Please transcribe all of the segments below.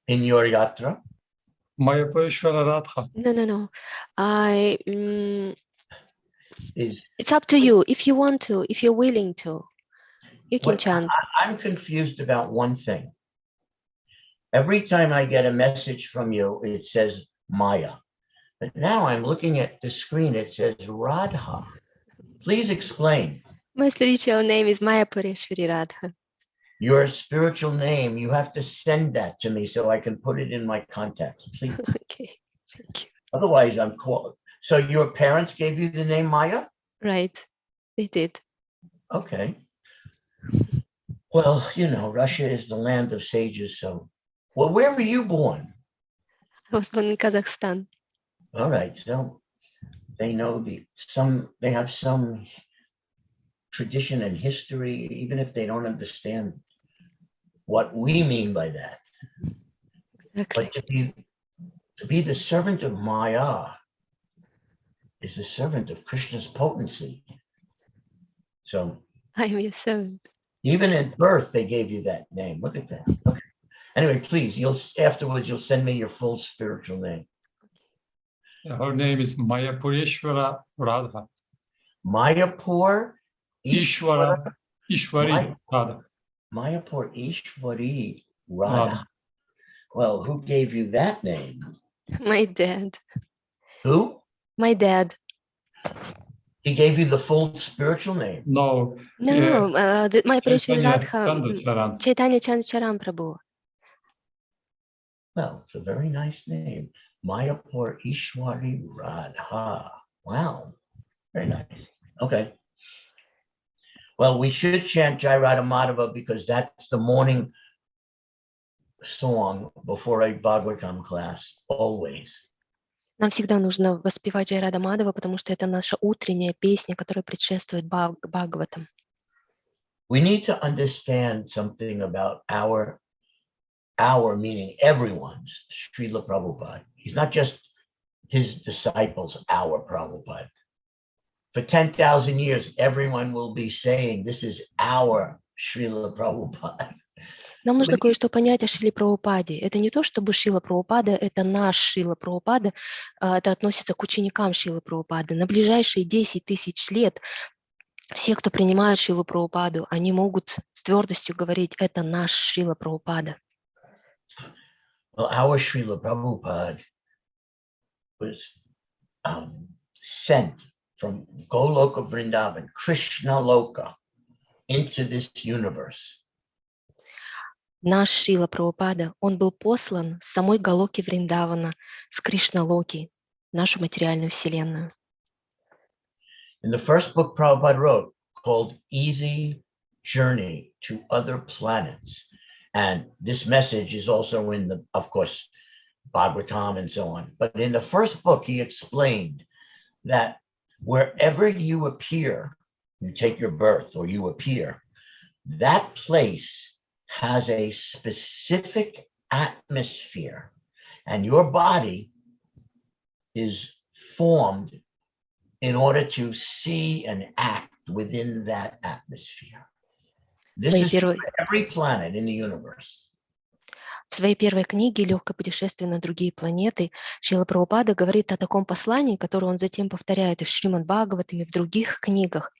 in your yatra? Mayapurishvara Radha. No. Is It's up to you. If you want to, if you're willing to, you can what, chant. I'm confused about one thing. Every time I get a message from you, it says Maya. But now I'm looking at the screen, it says Radha. Please explain. My spiritual name is Mayapurishvara Radha. Your spiritual name, you have to send that to me so I can put it in my contacts, please. Okay, thank you. Otherwise, I'm called. So your parents gave you the name Maya? Right, they did. Okay. Well, you know, Russia is the land of sages, so. Well, where were you born? I was born in Kazakhstan. All right, so they know they have some tradition and history, even if they don't understand what we mean by that. Exactly. But to be the servant of Maya is the servant of Krishna's potency. So I am your servant. even at birth, they gave you that name. Look at that. Okay. Anyway, please, afterwards you'll send me your full spiritual name. Her name is Mayapurishvara Radha. Mayapur Ishwari Radha. Mayapur Ishwari Radha. Well, who gave you that name? My dad. Who? My dad. He gave you the full spiritual name. No. No, Mayapurishvara Chaitanya Radha, Chaitanya Chandacharan Prabhu. Well, it's a very nice name. Mayapur Ishwari Radha. Wow. Very nice. Okay. Well, we should chant Jai Radha Madhava because that's the morning song before a Bhagavatam class, always. Нам всегда нужно воспевать Джай Рада Мадхава, потому что это наша утренняя песня, которая предшествует Бхагаватам. We need to understand something about our meaning everyone's, Srila Prabhupada. He's not just his disciples, our Prabhupada. For 10,000 years, everyone will be saying, this is our Srila Prabhupada. Нам нужно кое-что понять о Шриле Прабхупаде. Это не то, чтобы Шрила Прабхупада, это наш Шрила Прабхупада, это относится к ученикам Шрилы Прабхупады. На ближайшие 10 тысяч лет все, кто принимают Шрилу Прабхупаду, они могут с твердостью говорить, это наш Шрила Прабхупада. Well, our Srila Prabhupada was sent from Goloka Vrindavan, Krishna Loka, into this universe. Наш Шрила Прабхупада, он был послан с самой Галоки Вриндавана, с Кришна Локи, в нашу материальную вселенную. In the first book Prabhupada wrote, called Easy Journey to Other Planets, and this message is also in the, of course, Bhagavatam and so on. But in the first book, he explained that wherever you appear, you take your birth or you appear, that place has a specific atmosphere, and your body is formed in order to see and act within that atmosphere. This is for every planet in the universe. В своей первой книге «Легкое путешествие на другие планеты» Шрила Прабхупада говорит о таком послании, которое он затем повторяет и в Шримад Бхагаватаме, и в других книгах.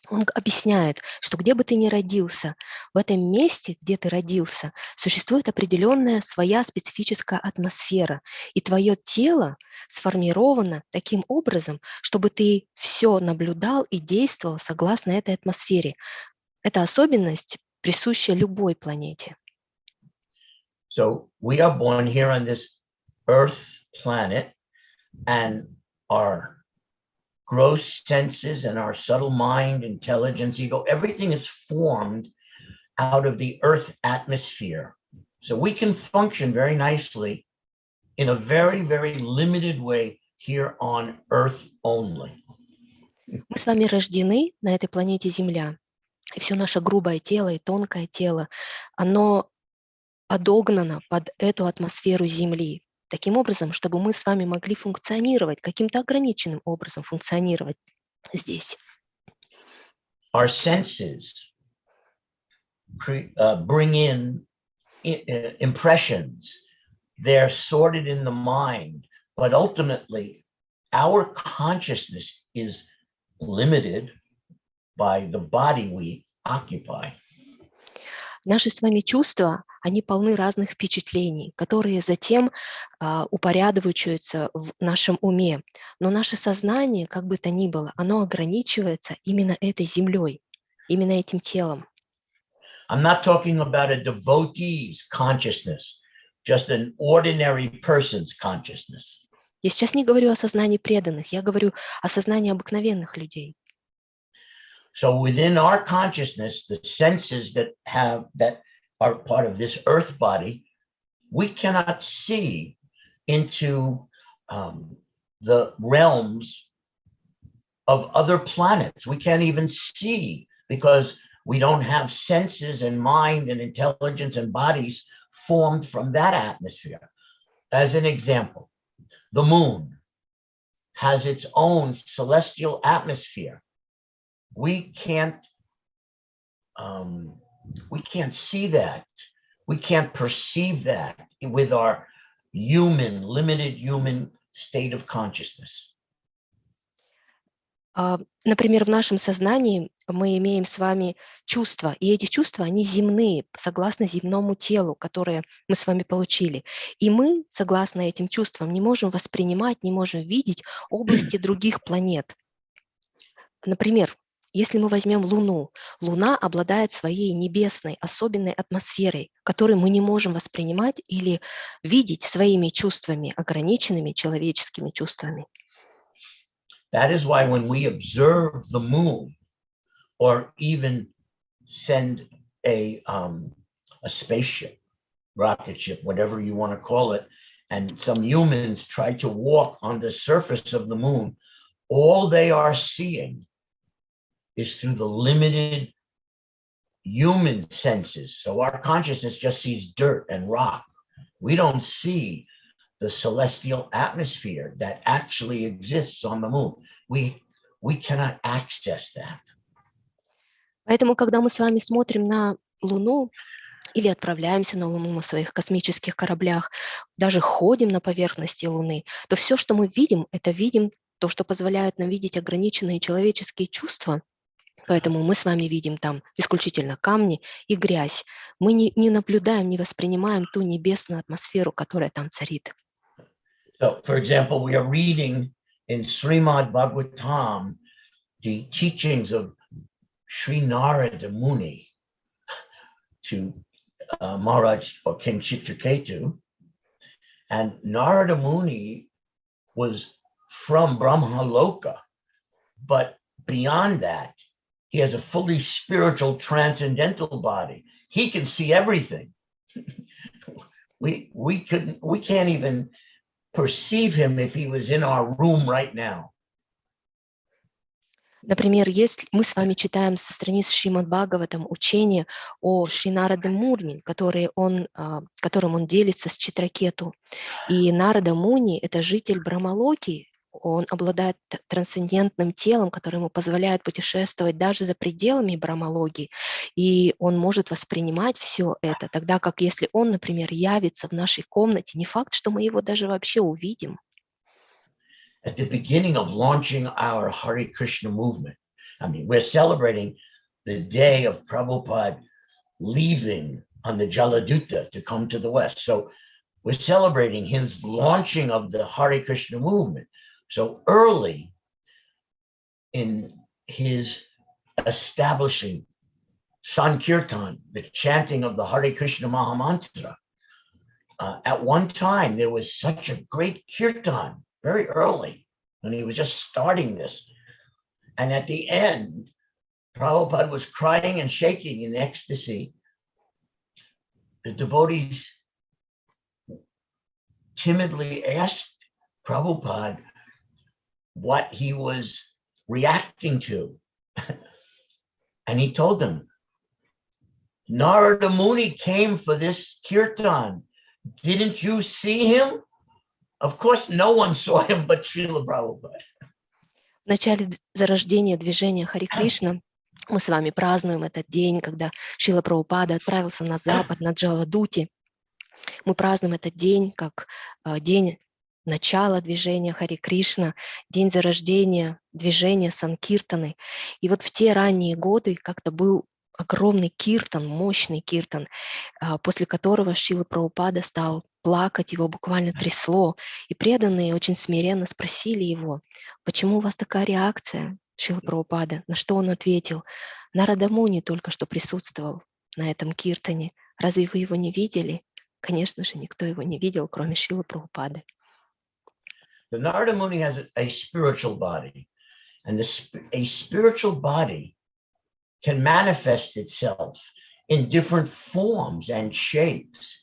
Он объясняет, что где бы ты ни родился, в этом месте, где ты родился, существует определенная своя специфическая атмосфера, и твое тело сформировано таким образом, чтобы ты все наблюдал и действовал согласно этой атмосфере. Это особенность, присущая любой планете. So we are born here on this Earth planet, and our gross senses and our subtle mind, intelligence, ego, everything is formed out of the Earth atmosphere. So we can function very nicely in a very, very limited way here on Earth only. Мы с вами рождены на этой планете Земля, и все наше грубое тело и тонкое тело, оно подогнано под эту атмосферу Земли, таким образом, чтобы мы с вами могли функционировать, каким-то ограниченным образом функционировать здесь. Our senses bring in impressions they're sorted in the mind, but ultimately our consciousness is limited by the body we occupy. Наши с вами чувства, они полны разных впечатлений, которые затем упорядочиваются в нашем уме. Но наше сознание, как бы то ни было, оно ограничивается именно этой землей, именно этим телом. I'm not talking about a devotee's consciousness, just an ordinary person's consciousness. Я сейчас не говорю о сознании преданных, я говорю о сознании обыкновенных людей. So within our consciousness, the senses that are part of this earth body, we cannot see into the realms of other planets. We can't even see because we don't have senses and mind and intelligence and bodies formed from that atmosphere. As an example, the moon has its own celestial atmosphere. We can't see that. We can't perceive that with our limited human state of consciousness. Например, в нашем сознании мы имеем с вами чувства, и эти чувства, они земные, согласно земному телу, которое мы с вами получили. И мы, согласно этим чувствам, не можем воспринимать, не можем видеть области других планет. Например, если мы возьмем Луну, Луна обладает своей небесной особенной атмосферой, которую мы не можем воспринимать или видеть своими чувствами, ограниченными человеческими чувствами. That is why when we observe the moon, or even send a spaceship, rocket ship, whatever you want to call it, and some humans try to walk on the surface of the moon, all they are seeing is through the limited human senses. So our consciousness just sees dirt and rock. We don't see the celestial atmosphere that actually exists on the moon. We cannot access that. Поэтому, когда мы с вами смотрим на Луну или отправляемся на Луну на своих космических кораблях, даже ходим на поверхности Луны, то все, что мы видим, это видим то, что позволяет нам видеть ограниченные человеческие чувства. Поэтому мы с вами видим там исключительно камни и грязь. Мы не наблюдаем, не воспринимаем ту небесную атмосферу, которая там царит. So, for example, we are reading in Srimad Bhagavatam the teachings of Sri Narada Muni to Maharaj or King Chitraketu. And Narada Muni was from Brahma Loka, but beyond that, he has a fully spiritual transcendental body. He can see everything. We can't even perceive him if he was in our room right now. Например, если мы с вами читаем со страниц Шримад Бхагаватам учение о Шри Нараде Муни, которым он делится с Читракету. И Нарада Муни – это житель Брахмалоки, он обладает трансцендентным телом, которое ему позволяет путешествовать даже за пределами Брахмалоки, и он может воспринимать все это, тогда как если он, например, явится в нашей комнате, не факт, что мы его даже вообще увидим. At the beginning of launching our Hare Krishna movement, I mean, we're celebrating the day of Prabhupada leaving on the Jaladuta to come to the West. So we're celebrating his launching of the Hare Krishna movement. So early in his establishing Sankirtan, the chanting of the Hare Krishna Mahamantra, at one time there was such a great kirtan very early when he was just starting this. And at the end, Prabhupada was crying and shaking in ecstasy. The devotees timidly asked Prabhupada what he was reacting to. And he told them, Narada Muni came for this kirtan. Didn't you see him? Of course, no one saw him but Srila Prabhupada. В начале зарождения движения Харе Кришна мы с вами празднуем этот день, когда Шрила Прабхупада отправился на запад, на Джаладути. Мы празднуем этот день как день начала движения Хари Кришна, день зарождения движения Санкиртаны. И вот в те ранние годы как-то был огромный киртан, мощный киртан, после которого Шрила Прабхупада стал плакать, его буквально трясло. И преданные очень смиренно спросили его: почему у вас такая реакция, Шрила Прабхупада? На что он ответил: Нарада Муни только что присутствовал на этом киртане. Разве вы его не видели? Конечно же, никто его не видел, кроме Шрилы Прабхупады. The Narada Muni has a spiritual body, and a spiritual body can manifest itself in different forms and shapes.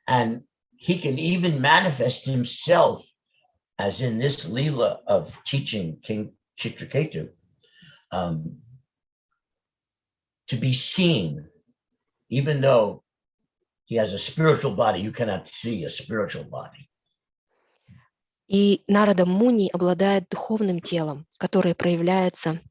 And he can even manifest himself, as in this Leela of teaching King Chitraketu, to be seen, even though he has a spiritual body, you cannot see a spiritual body. И Нарада Муни обладает духовным телом, которое проявляется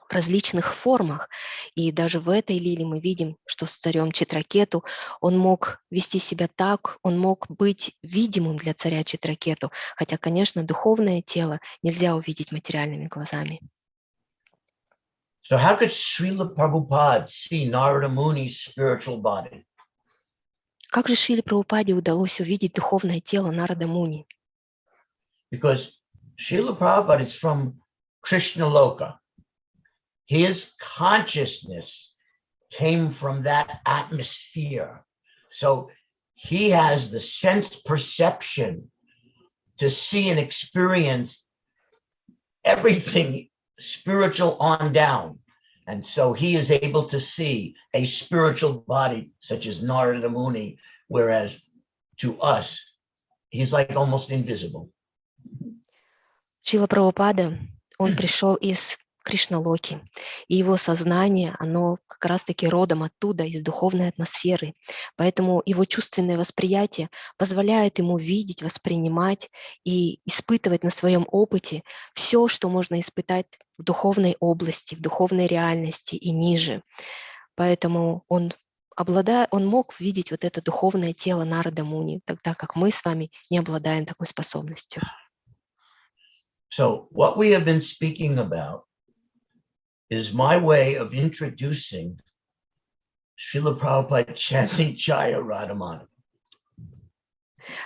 в различных формах. И даже в этой лиле мы видим, что с царем Читракету он мог вести себя так, он мог быть видимым для царя Читракету, хотя, конечно, духовное тело нельзя увидеть материальными глазами. So how could Srila Prabhupada see Narada Muni's spiritual body? Как же Шриле Прабхупаде удалось увидеть духовное тело Нарада Муни? Because Srila Prabhupada is from Krishna Loka. His consciousness came from that atmosphere. So he has the sense perception to see and experience everything spiritual on down. And so he is able to see a spiritual body such as Narada Muni, whereas to us, he's like almost invisible. Шрила Прабхупада, он пришел из Кришналоки, и его сознание, оно как раз-таки родом оттуда, из духовной атмосферы. Поэтому его чувственное восприятие позволяет ему видеть, воспринимать и испытывать на своем опыте все, что можно испытать в духовной области, в духовной реальности и ниже. Поэтому он мог видеть вот это духовное тело Нарада Муни, тогда как мы с вами не обладаем такой способностью. So what we have been speaking about is my way of introducing Srila Prabhupada chanting Jaya Radhamani.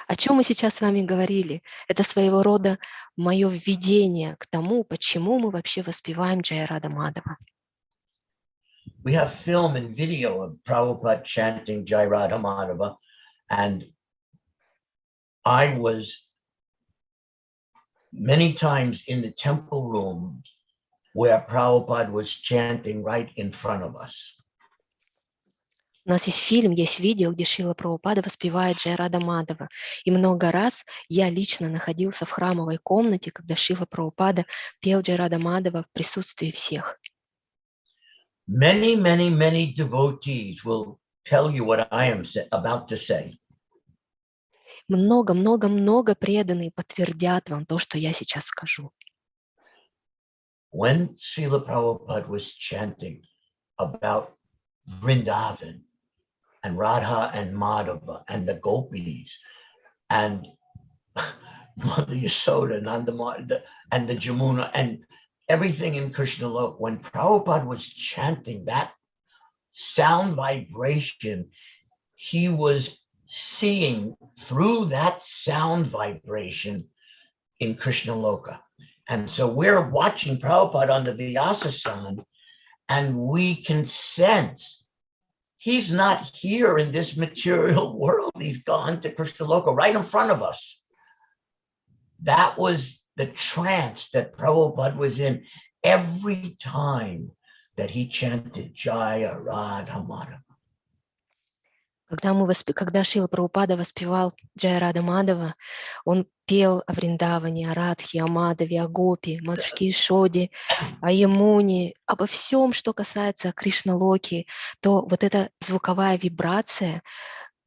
О чем мы сейчас с вами говорили? Это своего рода мое введение к тому, почему мы вообще воспеваем Джая Рада Мадхава. We have film and video of Prabhupada chanting Jai Radha Madhava, and I was many times in the temple room where Prabhupada was chanting right in front of us. У нас есть фильм, есть видео, где Шрила Прабхупада воспевает Джая Рада Мадхава. И много раз я лично находился в храмовой комнате, когда Шрила Прабхупада пел Джая Рада Мадхава в присутствии всех. Many, many, many devotees will tell you what I am about to say. Много преданные подтвердят вам то, что я сейчас скажу. When Srila Prabhupada was chanting about Vrindavan and Radha and Madhava and the gopis and Mother Yasoda and the Jamuna and everything in Krishna Lok, when Prabhupada was chanting that sound vibration, he was seeing through that sound vibration in Krishna Loka. And so we're watching Prabhupada on the Vyasa-san, and we can sense he's not here in this material world. He's gone to Krishna Loka right in front of us. That was the trance that Prabhupada was in every time that he chanted Jaya Radha Madhava. Когда Шрила Прабхупада воспевал Джая Рада Мадхава, он пел о Вриндаване, о Радхе, о Мадхаве, о Гопи, матушке Ишоде, о Ямуне, обо всем, что касается Кришна Локи, то вот эта звуковая вибрация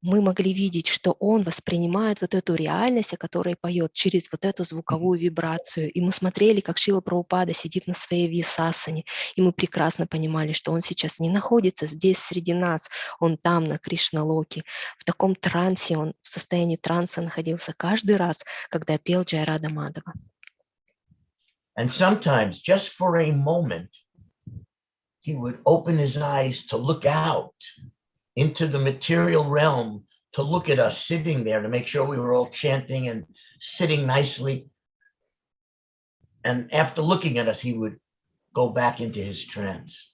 мы могли видеть, что он воспринимает вот эту реальность, о которой поет, через вот эту звуковую вибрацию. И мы смотрели, как Шрила Прабхупада сидит на своей висасане, и мы прекрасно понимали, что он сейчас не находится здесь среди нас, он там, на Кришналоке. В таком трансе, он в состоянии транса находился каждый раз, когда пел Джай Рада Мадава. And sometimes, just for a moment, he would open his eyes to look out into the material realm, to look at us sitting there, to make sure we were all chanting and sitting nicely. And after looking at us, he would go back into his trance,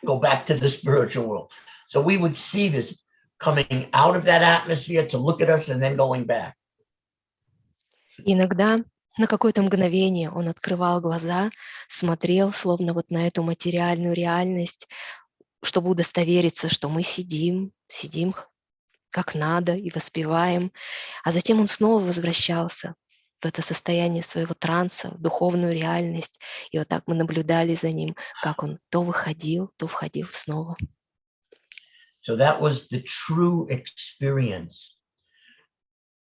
go back to the spiritual world. So we would see this coming out of that atmosphere to look at us and then going back. Иногда на какое-то мгновение он открывал глаза, смотрел словно вот на эту материальную реальность, чтобы удостовериться, что мы сидим как надо и воспеваем, а затем он снова возвращался в это состояние своего транса, в духовную реальность, и вот так мы наблюдали за ним, как он то выходил, то входил снова. So that was the true experience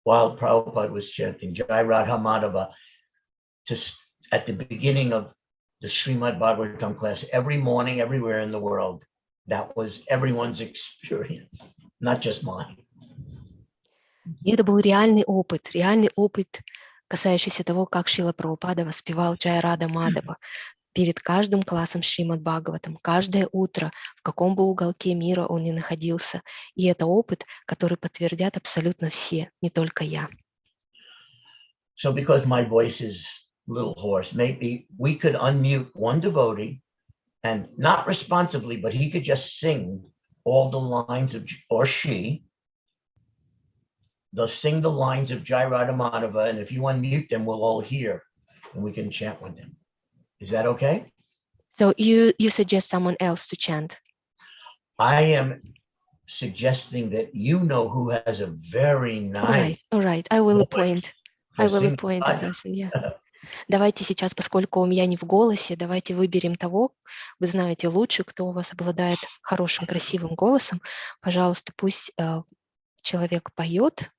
while Prabhupada was chanting Jai Radha Madhava at the beginning of the Srimad Bhagavatam class every morning, everywhere in the world. That was everyone's experience, not just mine. И это был реальный опыт, касающийся того, как Шрила Прабхупада воспевал Джай Рада Мадхава перед каждым классом Шримад Бхагаватам, каждое утро, в каком бы уголке мира он ни находился. И это опыт, который подтвердят абсолютно все, не только я. So because my voice is a little hoarse, maybe we could unmute one devotee and not responsibly, but he could just sing all the lines of, or she, they'll sing the lines of Jai Radha Madhava, and if you unmute them, we'll all hear, and we can chant with them. Is that okay? So you suggest someone else to chant? I am suggesting that you know who has a very nice. All right. I will appoint a bhajan. person. Yeah. Давайте сейчас, поскольку у меня не в голосе, давайте выберем того, вы знаете лучше, кто у вас обладает хорошим, красивым голосом. Пожалуйста, пусть человек поет,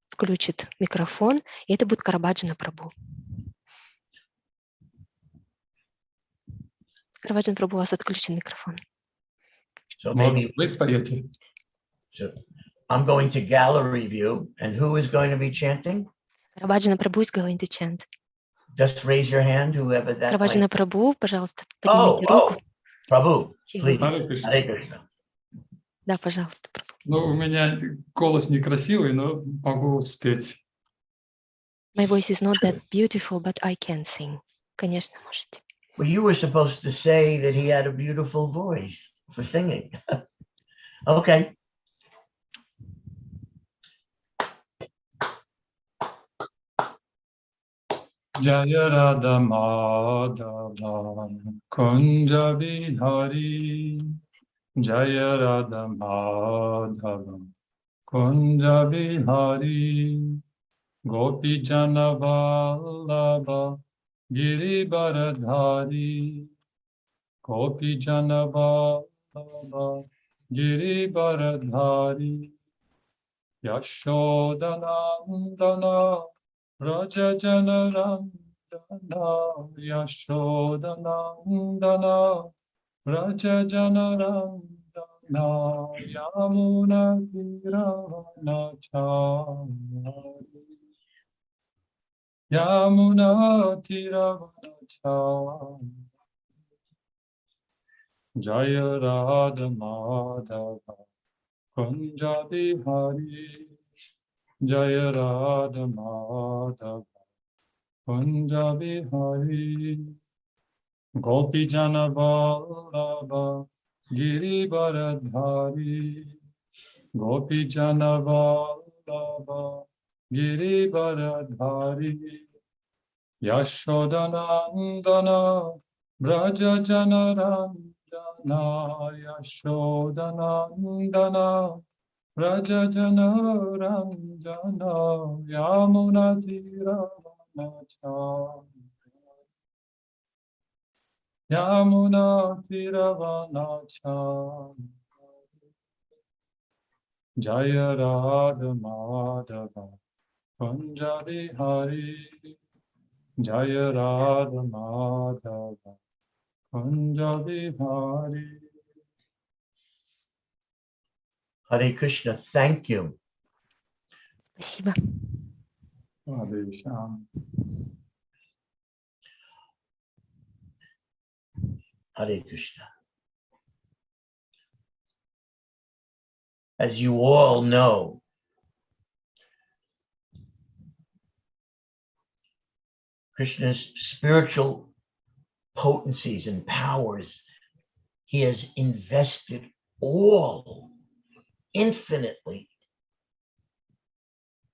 включит микрофон, и это будет Карабаджана Прабху. Карабаджана Прабху, у вас отключен микрофон. So Может, maybe вы споете? so I'm going to gallery view, and who is going to be chanting? Карабаджана Прабху is going to chant. Just raise your hand, whoever that might Карабаджана Прабху, пожалуйста, поднимите руку. Prabhu, He please. will. Харе Кришна. Hare Krishna. Да, пожалуйста, Прабху. Ну, у меня голос некрасивый, но могу спеть. My voice is not that beautiful, but I can sing. Конечно, можете. Well, you were supposed to say that he had a beautiful voice for singing. Okay. Jaya Radha Madhava Kunja Bihari Jaya Radha Madhava Kunja Bihari Gopi Jana Vallabha Giribaradhari Gopi Jana Vallabha Giribaradhari Yashodanandana Raja Jana Randana Yashodanandana Raja Jana Randana Yamuna Tirana Chari Yamuna Tirana Chari Jaya Radha Madhava Kunja Bihari Jaya Radha Madhava Kunja Bihari Gopi Jana Vallabha Giribaradhari Gopi Jana Vallabha Giribaradhari Yashodanandana Braja Jana Randana Yashodanandana Raja Jana Ranjana Yamuna Tiravana Yamuna Tiravana Jaya Radha Madhava Kunja Bihari Jaya Radha Madhava Kunja Bihari. Hare Krishna, thank you. Спасибо. Radhe Shyam. Hare Krishna. As you all know, Krishna's spiritual potencies and powers, he has invested all infinitely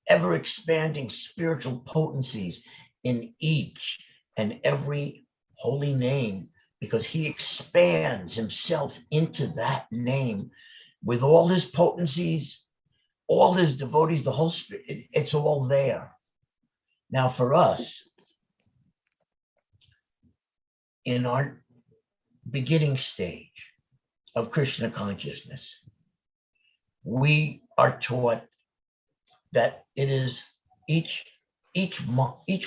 ever expanding spiritual potencies in each and every holy name, because he expands himself into that name with all his potencies, all his devotees, the whole spirit, it's all there. Now for us, in our beginning stage of Krishna consciousness, we are taught that it is each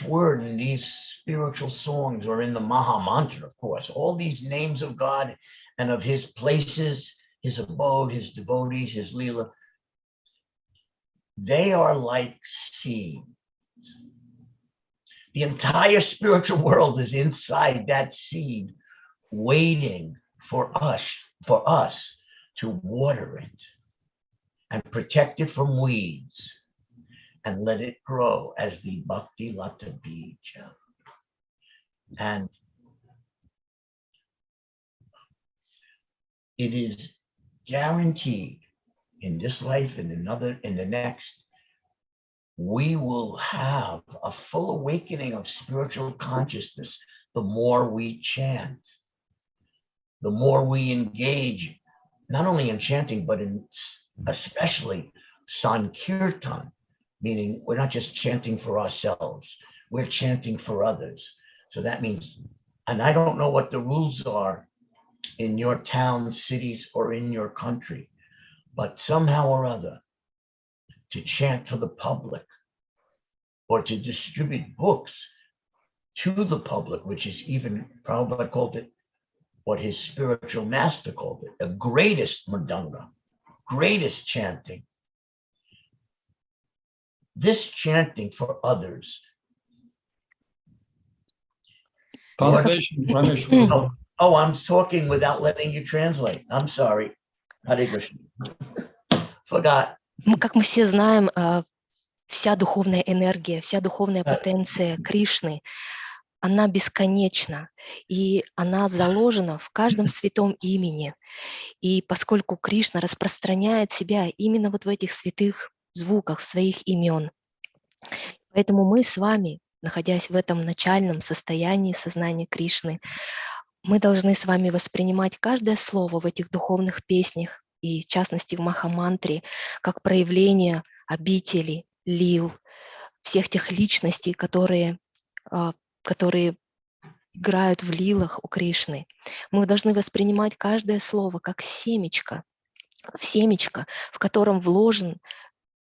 word in these spiritual songs, or in the Maha Mantra, of course, all these names of God and of his places, his abode, his devotees, his Leela, they are like seeds. The entire spiritual world is inside that seed, waiting for us to water it and protect it from weeds and let it grow as the Bhakti Lata Bija. And it is guaranteed in this life and in the next, we will have a full awakening of spiritual consciousness the more we chant, the more we engage, not only in chanting, but in especially Sankirtan, meaning we're not just chanting for ourselves, we're chanting for others. So that means, and I don't know what the rules are in your towns, cities, or in your country, but somehow or other, to chant for the public or to distribute books to the public, which is even, Prabhupada called it, what his spiritual master called it, the greatest mridanga, greatest chanting. This chanting for others. Translation, Ramesvara. Oh, I'm talking without letting you translate. I'm sorry. Hare Krishna. Forgot. Как мы все знаем, вся духовная энергия, вся духовная потенция Кришны, она бесконечна, и она заложена в каждом святом имени. И поскольку Кришна распространяет себя именно вот в этих святых звуках своих имен, поэтому мы с вами, находясь в этом начальном состоянии сознания Кришны, мы должны с вами воспринимать каждое слово в этих духовных песнях, и в частности в Маха-мантре, как проявление обители, лил, всех тех личностей, которые играют в лилах у Кришны. Мы должны воспринимать каждое слово как семечко, в котором вложен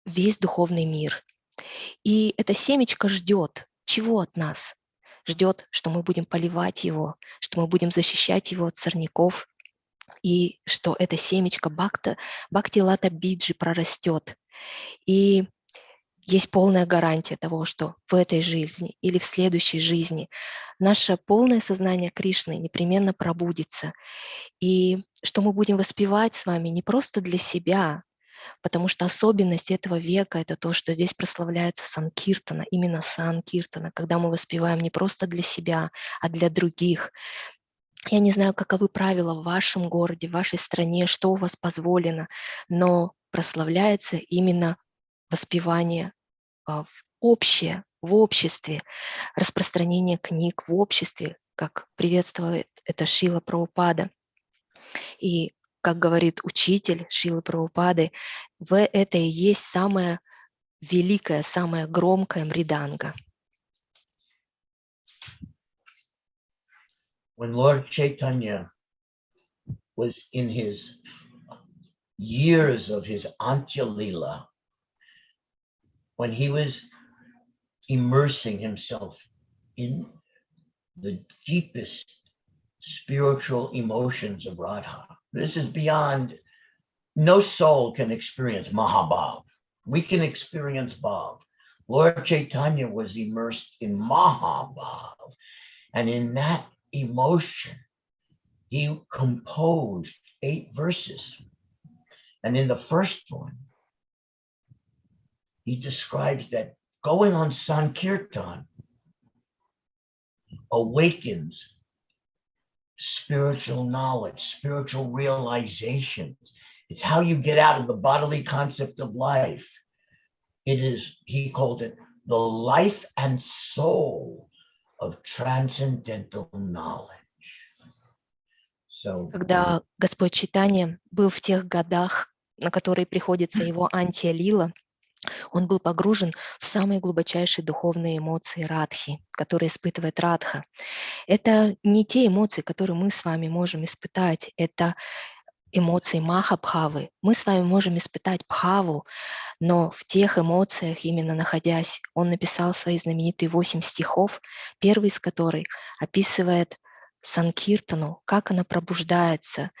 весь духовный мир. И это семечко ждет чего от нас? Ждет, что мы будем поливать его, что мы будем защищать его от сорняков, и что это семечко Бхакти-лата биджи прорастет. И есть полная гарантия того, что в этой жизни или в следующей жизни наше полное сознание Кришны непременно пробудится. И что мы будем воспевать с вами не просто для себя, потому что особенность этого века — это то, что здесь прославляется санкиртана, именно санкиртана, когда мы воспеваем не просто для себя, а для других. Я не знаю, каковы правила в вашем городе, в вашей стране, что у вас позволено, но прославляется именно воспевание в обществе, распространение книг в обществе, как приветствует это Шрила Прабхупада. И как говорит учитель Шрилы Прабхупады, в это и есть самое великое, самое громкое мриданга. When Lord Chaitanya was in his years of his Antya Lila, when he was immersing himself in the deepest spiritual emotions of Radha. This is beyond, no soul can experience Mahabhav. We can experience Bhav. Lord Chaitanya was immersed in Mahabhav, and in that emotion, he composed 8 verses. And in the first one, he describes that going on Sankirtan awakens spiritual knowledge, spiritual realizations. It's how you get out of the bodily concept of life. It is, he called it, the life and soul of transcendental knowledge. So, Когда Господь Чайтанья был в тех годах, на которые приходится его антия-лила, он был погружен в самые глубочайшие духовные эмоции радхи, которые испытывает радха. Это не те эмоции, которые мы с вами можем испытать, это эмоции махабхавы. Мы с вами можем испытать бхаву, но в тех эмоциях, именно находясь, он написал свои знаменитые 8 стихов, первый из которых описывает санкиртану, как она пробуждается,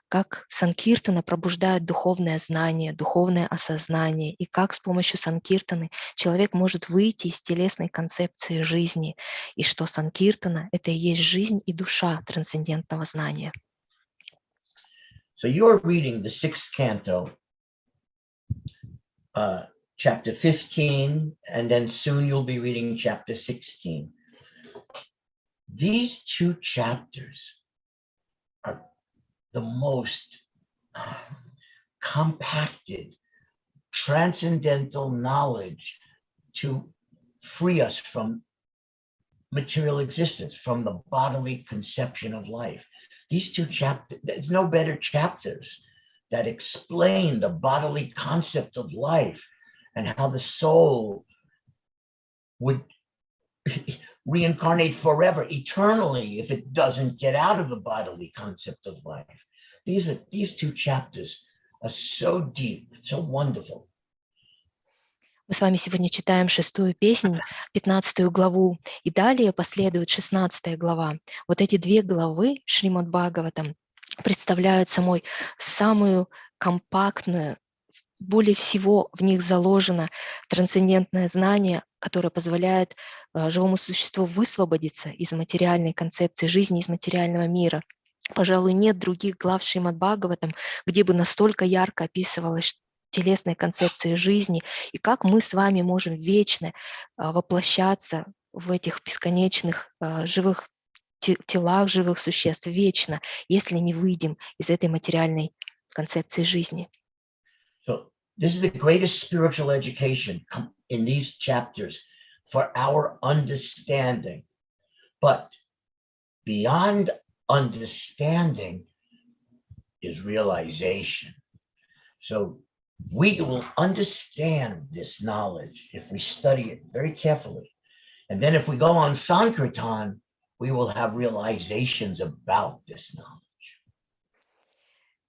как санкиртана пробуждает духовное знание, духовное осознание, и как с помощью санкиртаны человек может выйти из телесной концепции жизни, и что санкиртана — это и есть жизнь и душа трансцендентного знания. so you're reading the 6th canto, chapter 15, and then soon you'll be reading chapter 16. These 2 chapters are the most compacted transcendental knowledge to free us from material existence, from the bodily conception of life. These 2 chapters, there's no better chapters that explain the bodily concept of life and how the soul would reincarnate forever, eternally, if it doesn't get out of the bodily concept of life. These 2 chapters are so deep, so wonderful. Мы с вами сегодня читаем 6-ю песнь, 15-ю главу, и далее последует 16-я глава. Вот эти 2 главы Шримад Бхагаватам представляют собой самую компактную, более всего в них заложено трансцендентное знание, которое позволяет живому существу высвободиться из материальной концепции жизни, из материального мира. Пожалуй, нет других глав Шримад Бхагаватам, где бы настолько ярко описывалось телесной концепции жизни и как мы с вами можем вечно воплощаться в этих бесконечных живых телах живых существ вечно, если не выйдем из этой материальной концепции жизни. So this is the greatest spiritual education in these chapters for our understanding. But beyond understanding is realization. So we will understand this knowledge if we study it very carefully. And then if we go on Sankirtan, we will have realizations about this knowledge.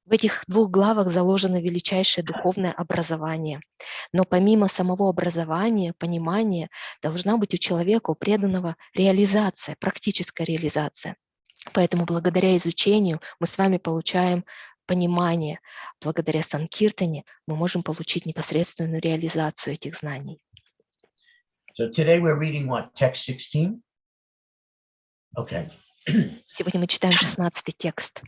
В этих 2 главах заложено величайшее духовное образование. Но помимо самого образования, понимания, должна быть у человека, у преданного, реализация, практическая реализация. Поэтому благодаря изучению мы с вами получаем понимание. Благодаря Санкиртане мы можем получить непосредственную реализацию этих знаний. So today we're reading what? Text 16? Okay. Сегодня мы читаем 16-й текст.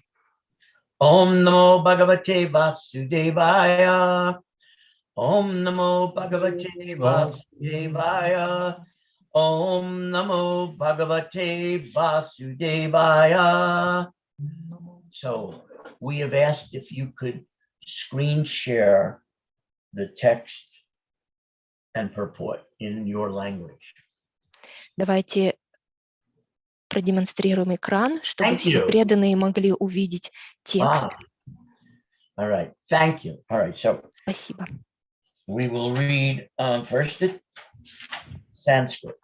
Om Namo Bhagavate Vasudevaya. Om Namo Bhagavate Vasudevaya. Om Namo Bhagavate Vasudevaya. So we have asked if you could screen share the text and purport in your language. Давайте продемонстрируем экран, чтобы Thank все you. преданные могли увидеть текст. All right. Thank you. All right. So Спасибо. we will read first the Sanskrit,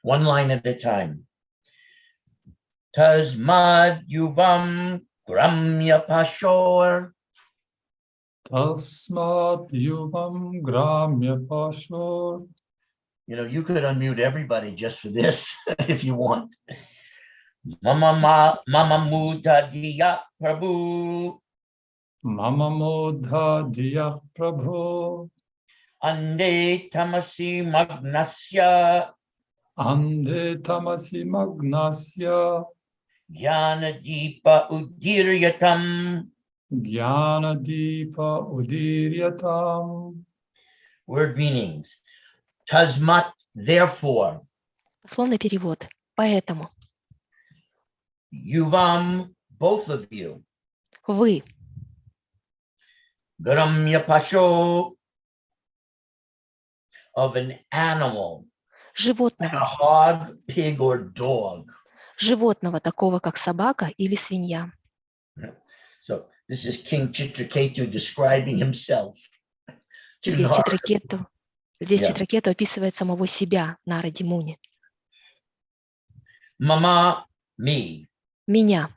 one line at a time. Tasmad yuvam gramya pashor Tasmat yuvam gramya pashur. You could unmute everybody just for this if you want. Mama Muda Diya Prabhu Mama modha diyah prabho. Ande Tamasi Magnasya Ande tamasi magnasya. Jnana Deepa Udiryatam. Jnana dipa udiryatam. Word meanings. Tasmat, therefore. Дословный перевод. Поэтому Yuvam, both of you. вы, Gramya Pasho, of an animal. A животного, hog, pig, or dog. животного такого, как собака или свинья. So this is King Chitraketu describing himself. to Здесь Narada. Здесь Yeah. Читракету описывает самого себя, Наради Муни. Mama, me. Меня,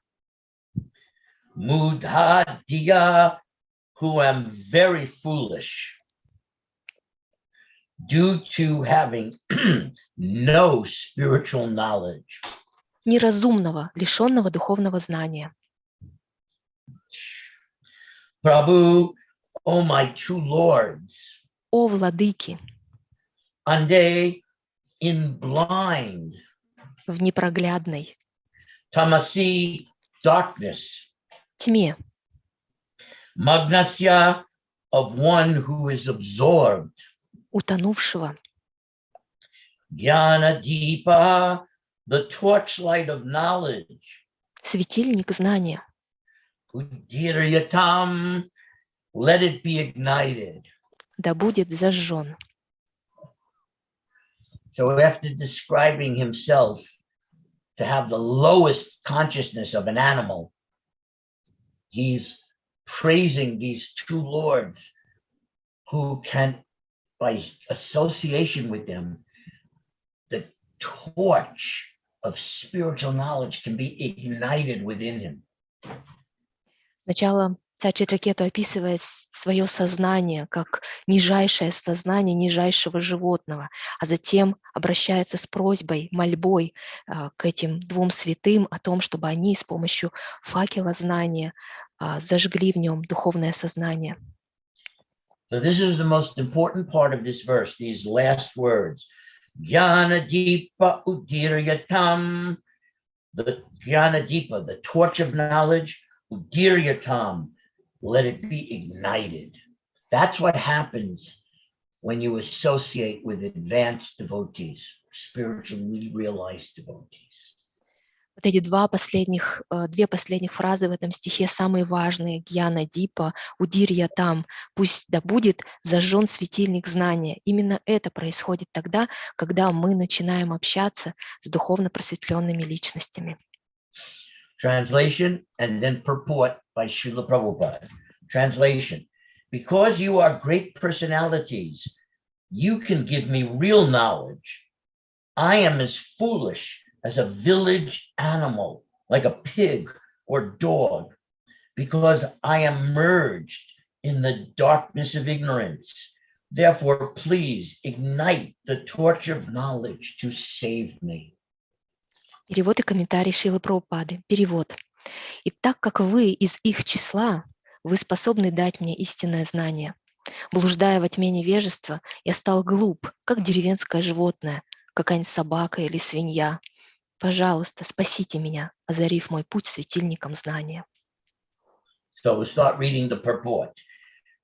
Mudhadiya, who am very foolish, due to having no spiritual knowledge. неразумного, лишенного духовного знания. Prabhu, O my two lords, О владыки, Ande, in blind, в непроглядной Tamasi, darkness, тьме, Magnasya, of one who is absorbed, утонувшего, Jnana Deepa, the torchlight of knowledge, светильник знания, Udiryatam, let it be ignited. да будет зажжен. So after describing himself to have the lowest consciousness of an animal, he's praising these two lords who can, by association with them, the torch of spiritual knowledge can be ignited within him. Сначала царь Читракету описывает свое сознание как нижайшее сознание нижайшего животного, а затем обращается с просьбой, мольбой к этим двум святым о том, чтобы они с помощью факела знания зажгли в нем духовное сознание. So this is the most important part of this verse, these last words. Jnana Deepa Udiryatam, the Jnana Deepa, the torch of knowledge, Udiryatam, let it be ignited. That's what happens when you associate with advanced devotees, spiritually realized devotees. Вот эти две последних фразы в этом стихе самые важные. Гьяна Дипа, Удирья там, пусть да будет зажжен светильник знания. Именно это происходит тогда, когда мы начинаем общаться с духовно просветленными личностями. Translation and then purport by Srila Prabhupada. Translation. Because you are great personalities, you can give me real knowledge. I am as foolish as a village animal, like a pig or dog, because I am merged in the darkness of ignorance. Therefore, please ignite the torch of knowledge to save me. Перевод и комментарий Шрилы Прабхупады. Перевод. И так как вы из их числа, вы способны дать мне истинное знание. Блуждая во тьме невежества, я стал глуп, как деревенское животное, какая-нибудь собака или свинья. Пожалуйста, спасите меня, озарив мой путь светильником знания. So we'll start reading the purport.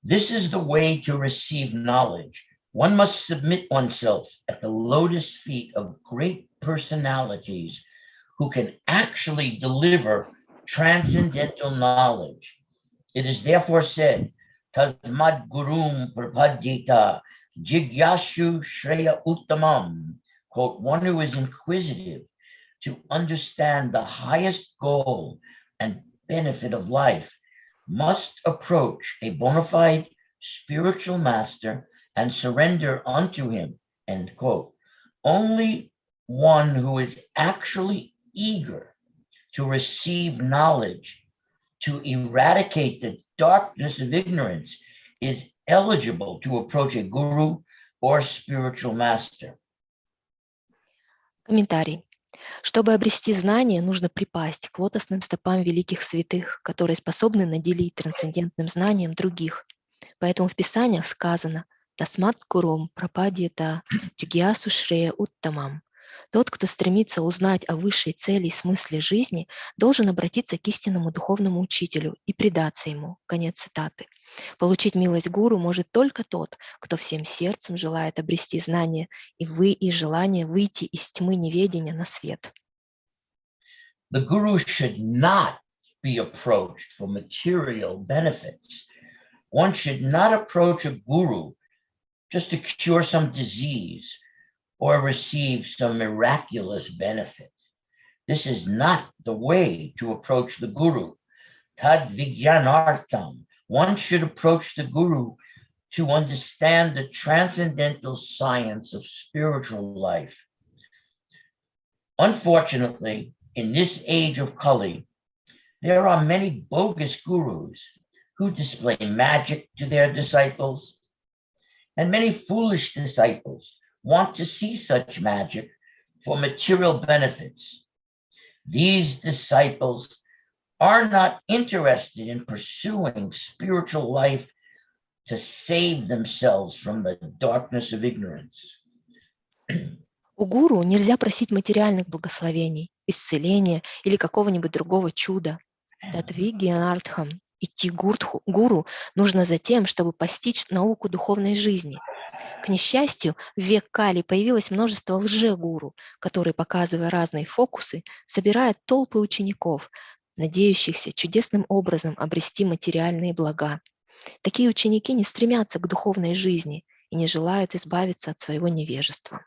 This is the way to receive knowledge. One must submit oneself at the lotus feet of great personalities who can actually deliver transcendental knowledge. It is therefore said, Tasmad Gurum Prapadyita Jigyashu Shreya Uttamam, quote, one who is inquisitive to understand the highest goal and benefit of life must approach a bona fide spiritual master and surrender unto him, end quote. Only one who is actually eager to receive knowledge, to eradicate the darkness of ignorance, is eligible to approach a guru or spiritual master. Комментарий. Чтобы обрести знание, нужно припасть к лотосным стопам великих святых, которые способны наделить трансцендентным знанием других. Поэтому в Писаниях сказано «Тасмат курум прападьята джигьясу шрея уттамам». Тот, кто стремится узнать о высшей цели и смысле жизни, должен обратиться к истинному духовному учителю и предаться ему. Конец цитаты. Получить милость гуру может только тот, кто всем сердцем желает обрести знание и желание выйти из тьмы неведения на свет. The guru should not be approached for material benefits. One should not approach a guru just to cure some disease or receive some miraculous benefit. This is not the way to approach the guru. Tad vijnanartham. One should approach the guru to understand the transcendental science of spiritual life. Unfortunately, in this age of Kali, there are many bogus gurus who display magic to their disciples, and many foolish disciples want to see such magic for material benefits. These disciples are not interested in pursuing spiritual life to save themselves from the darkness of ignorance. У гуру нельзя просить материальных благословений, исцеления или какого-нибудь другого чуда. Татвигьянартхам. Идти к гуру нужно за тем, чтобы постичь науку духовной жизни. К несчастью, в век Кали появилось множество лже-гуру, которые, показывая разные фокусы, собирают толпы учеников, надеющихся чудесным образом обрести материальные блага. Такие ученики не стремятся к духовной жизни и не желают избавиться от своего невежества.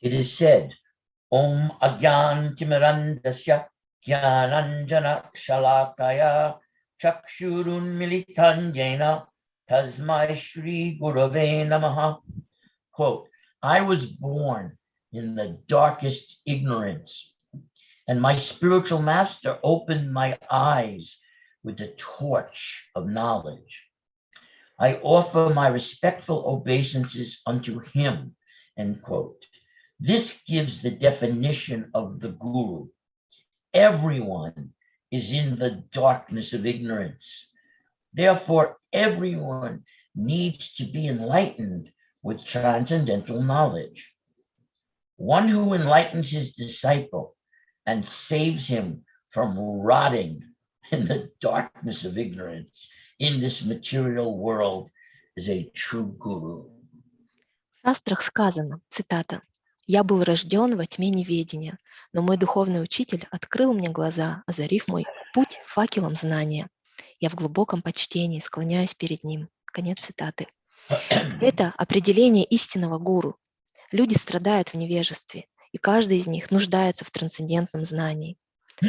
It is said, Om Agyan Timirandasya Gyananjana Shalakaya Chakshurun Militanjena Tasmai Shri Gurave Namaha. Quote, I was born in the darkest ignorance, and my spiritual master opened my eyes with the torch of knowledge. I offer my respectful obeisances unto him, end quote. This gives the definition of the guru. Everyone is in the darkness of ignorance. Therefore, everyone needs to be enlightened with transcendental knowledge. One who enlightens his disciple and saves him from rotting in the darkness of ignorance in this material world is a true guru. В шастрах сказано, цитата, «Я был рожден во тьме неведения, но мой духовный учитель открыл мне глаза, озарив мой путь факелом знания. Я в глубоком почтении склоняюсь перед ним». Конец цитаты. Это определение истинного гуру. Люди страдают в невежестве, и каждый из них нуждается в трансцендентном знании.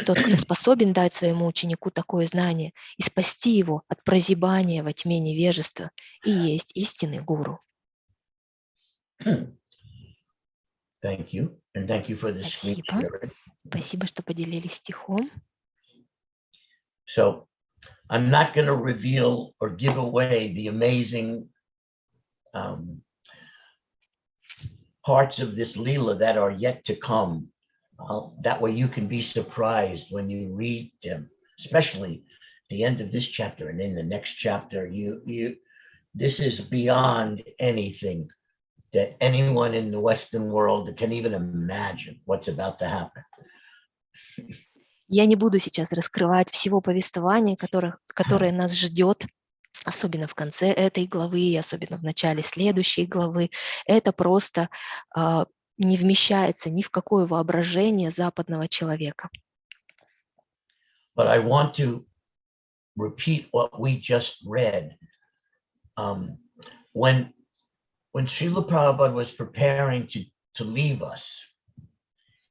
Тот, кто способен дать своему ученику такое знание и спасти его от прозябания во тьме невежества, и есть истинный гуру. Thank you. And thank you for the sweet spirit. Спасибо, что поделились стихом. So I'm not going to reveal or give away the amazing parts of this Leela that are yet to come. That way you can be surprised when you read them, especially the end of this chapter and in the next chapter. This is beyond anything that anyone in the Western world can even imagine what's about to happen. Я не буду сейчас раскрывать всего повествования, которое нас ждет, особенно в конце этой главы и особенно в начале следующей главы. Это просто не вмещается ни в какое воображение западного человека. But I want to repeat what we just read. When Srila Prabhupada was preparing to leave us,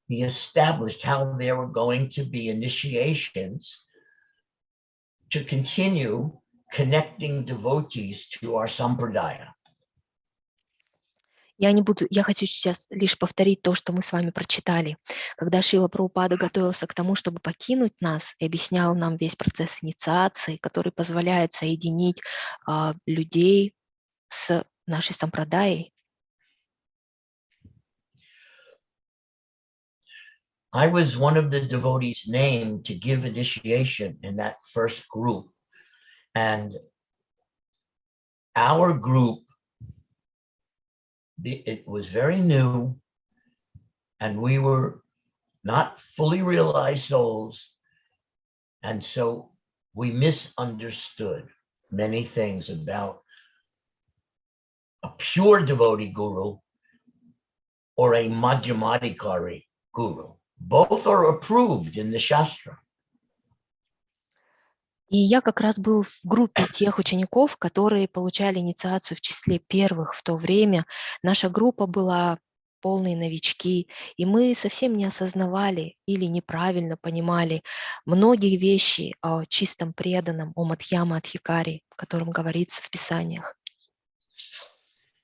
he established how there were going to be initiations to continue connecting devotees to our sampradaya. Я хочу сейчас лишь повторить то, что мы с вами прочитали. Когда Шрила Прабхупада готовился к тому, чтобы покинуть нас, и объяснял нам весь процесс инициации, который позволяет соединить людей с нашей сампрадаей, I was one of the devotees named to give initiation in that first group. And our group, it was very new, and we were not fully realized souls. And so we misunderstood many things about a pure devotee guru or a Madhyamadikari guru. Both are approved in the Shastra. И я как раз был в группе тех учеников, которые получали инициацию в числе первых в то время. Наша группа была полные новички, и мы совсем не осознавали или неправильно понимали многие вещи о чистом преданном, о Мадхьяма Адхикари, о котором говорится в Писаниях.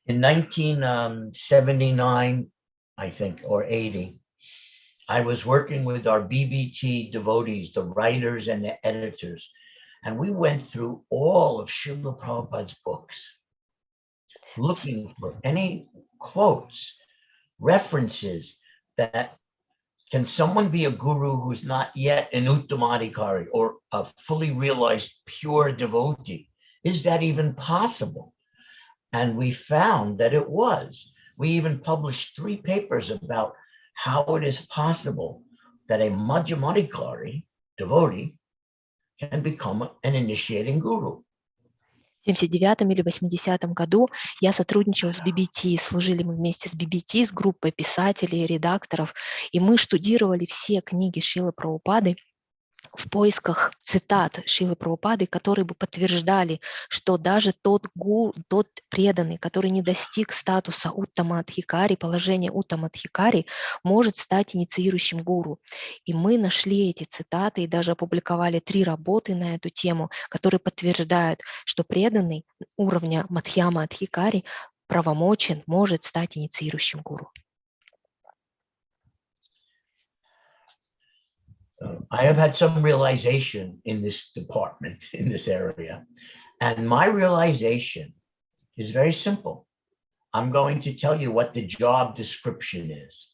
In 1979, I think, or 80, I was working with our BBT devotees, the writers and the editors, and we went through all of Srila Prabhupada's books, looking for any quotes, references that can someone be a guru who's not yet an Uttamadikari or a fully realized pure devotee? Is that even possible? And we found that it was. We even published 3 papers about how it is possible that a Madhyamadikari devotee can become an initiating guru. В 79 или 80 году я сотрудничала с BBT, служили мы вместе с BBT, с группой писателей, редакторов, и мы штудировали все книги Шрилы Прабхупады в поисках цитат Шрилы Прабхупады, которые бы подтверждали, что даже тот преданный, который не достиг статуса Уттама Адхикари, положения Уттама Адхикари, может стать инициирующим гуру. И мы нашли эти цитаты и даже опубликовали 3 работы на эту тему, которые подтверждают, что преданный уровня Мадхьяма Адхикари правомочен, может стать инициирующим гуру. I have had some realization in this department, in this area. And my realization is very simple. I'm going to tell you what the job description is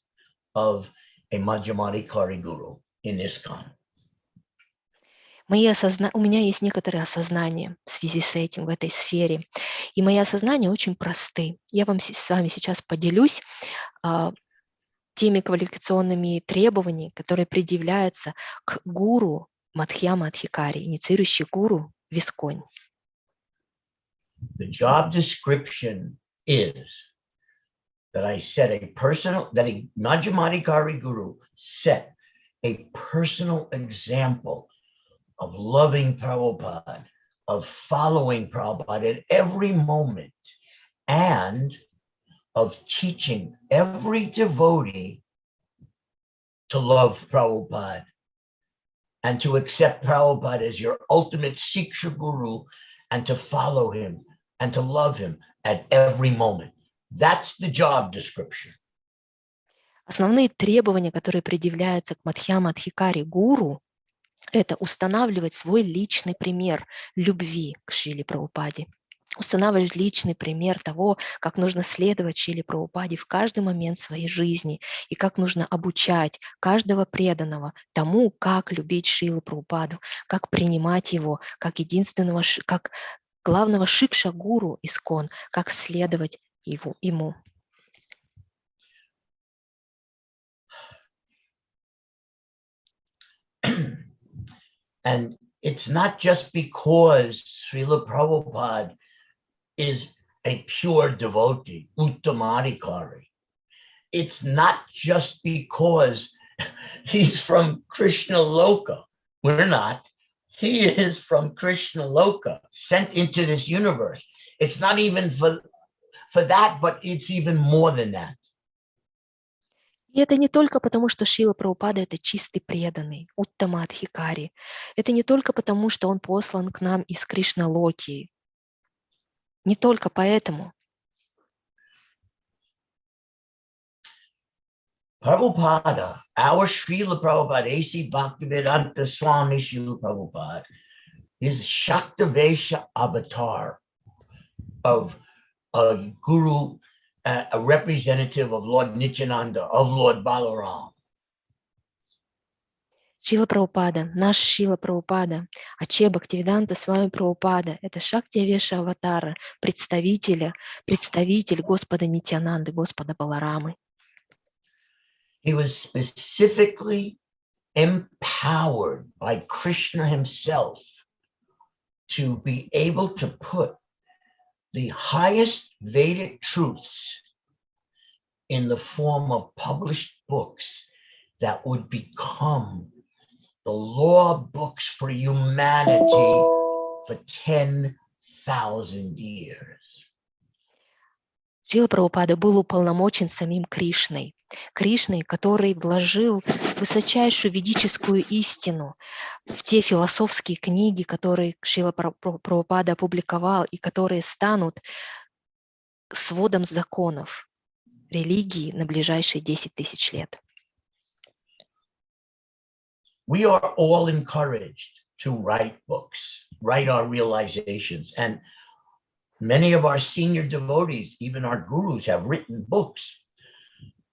of a Madhyamadikari guru in ISKCON. У меня есть некоторое осознание в связи с этим, в этой сфере. И мои осознания очень просты. Я с вами сейчас поделюсь теми квалификационными требованиями, которые предъявляются к гуру Мадхьяма Адхикари, инициирующий гуру в ISKCON. The job description is that a Madhyamadikari guru set a personal example of loving Prabhupada, of following Prabhupada at every moment, and of teaching every devotee to love Prabhupada and to accept Prabhupada as your ultimate Siksha Guru and to follow him and to love him at every moment. That's the job description. Основные требования, которые предъявляются к Мадхьяма Адхикари гуру, это устанавливать свой личный пример любви к Шриле Прабхупаде, устанавливать личный пример того, как нужно следовать Шриле Прабхупаде в каждый момент своей жизни и как нужно обучать каждого преданного тому, как любить Шрилу Прабхупаду, как принимать его как единственного, как главного шикша-гуру ISKCON, как следовать ему. And it's not just because Srila Prabhupada is a pure devotee, Uttamadikari. It's not just because he's from Krishna Loka. We're not. He is from Krishna Loka, sent into this universe. It's not even for that, but it's even more than that. И это не только потому, что Шрила Прабхупада – это чистый преданный, Уттама Адхикари. Это не только потому, что он послан к нам из Кришна-локи. Не только поэтому. Prabhupada, our Srila Prabhupada, A.C. Bhaktivedanta Swami Srila Prabhupada, is Shaktavesha avatar of a guru, a representative of Lord Nityananda, of Lord Balaram. Шрила Прабхупада, наш Шрила Прабхупада, Аче Бхактивиданта с вами Прабхупада, это Шактивеша Аватара, представитель Господа Нитянанды, Господа Баларамы. He was specifically empowered by Krishna himself to be able to put the highest Vedic truths in the form of published books that would become the law books for humanity for 10,000 years. Шрила Прабхупада был уполномочен самим Кришной, который вложил высочайшую ведическую истину в те философские книги, которые Шрила Прабхупада опубликовал и которые станут сводом законов религии на ближайшие 10 тысяч лет. We are all encouraged to write books, write our realizations, and many of our senior devotees, even our gurus, have written books.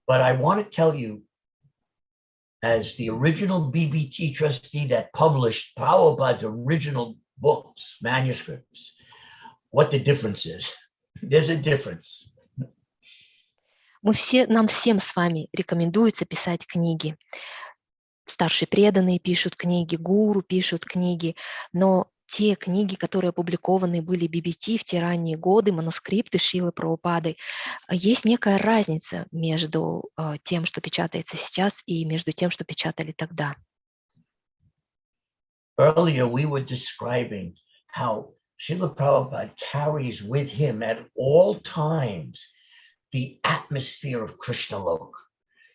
But I want to tell you, as the original BBT trustee that published Prabhupada's original books, manuscripts, what the difference is. There's a difference. Нам всем с вами рекомендуется писать книги. Старшие преданные пишут книги, гуру пишут книги, но те книги, которые опубликованы были BBT в те ранние годы, манускрипты Шрилы Прабхупады, есть некая разница между тем, что печатается сейчас, и между тем, что печатали тогда. Earlier, we were describing how Srila Prabhupada carries with him at all times the atmosphere of Krishna Lok.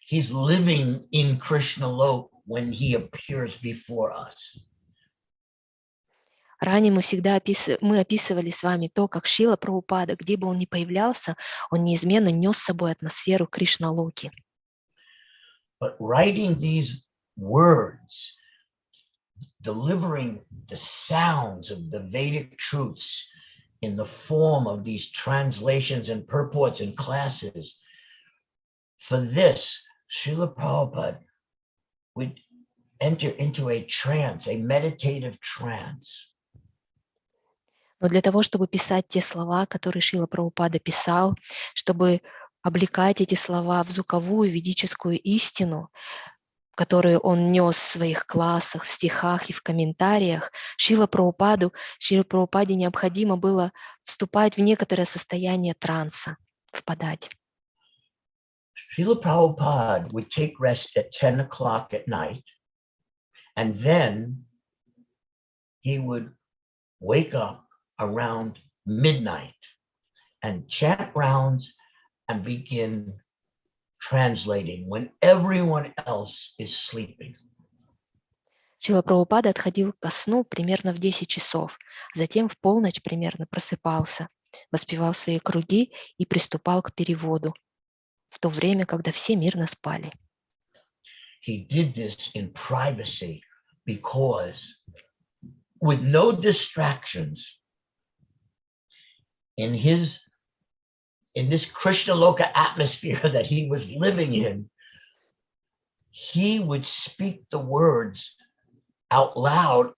He's living in Krishna Lok when he appears before us. Ранее мы описывали с вами то, как Шрила Прабхупада, где бы он ни появлялся, он неизменно нес с собой атмосферу Кришна-локи. But writing these words, delivering the sounds of the Vedic truths in the form of these translations and purports and classes, for this, Srila Prabhupada would enter into a trance, a meditative trance. Но для того, чтобы писать те слова, которые Шрила Прабхупада писал, чтобы облекать эти слова в звуковую ведическую истину, которую он нес в своих классах, в стихах и в комментариях, Шрила Прабхупаде необходимо было вступать в некоторое состояние транса, впадать. Srila Prabhupada would take rest at 10 o'clock at night, and then he would wake up around midnight and chant rounds and begin translating when everyone else is sleeping. Шрила Прабхупада отходил ко сну примерно в 10 часов, затем в полночь примерно просыпался, воспевал свои круги и приступал к переводу, в то время, когда все мирно спали. He did this in privacy because with no distractions in this Krishna Loka atmosphere that he was living in, he would speak the words out loud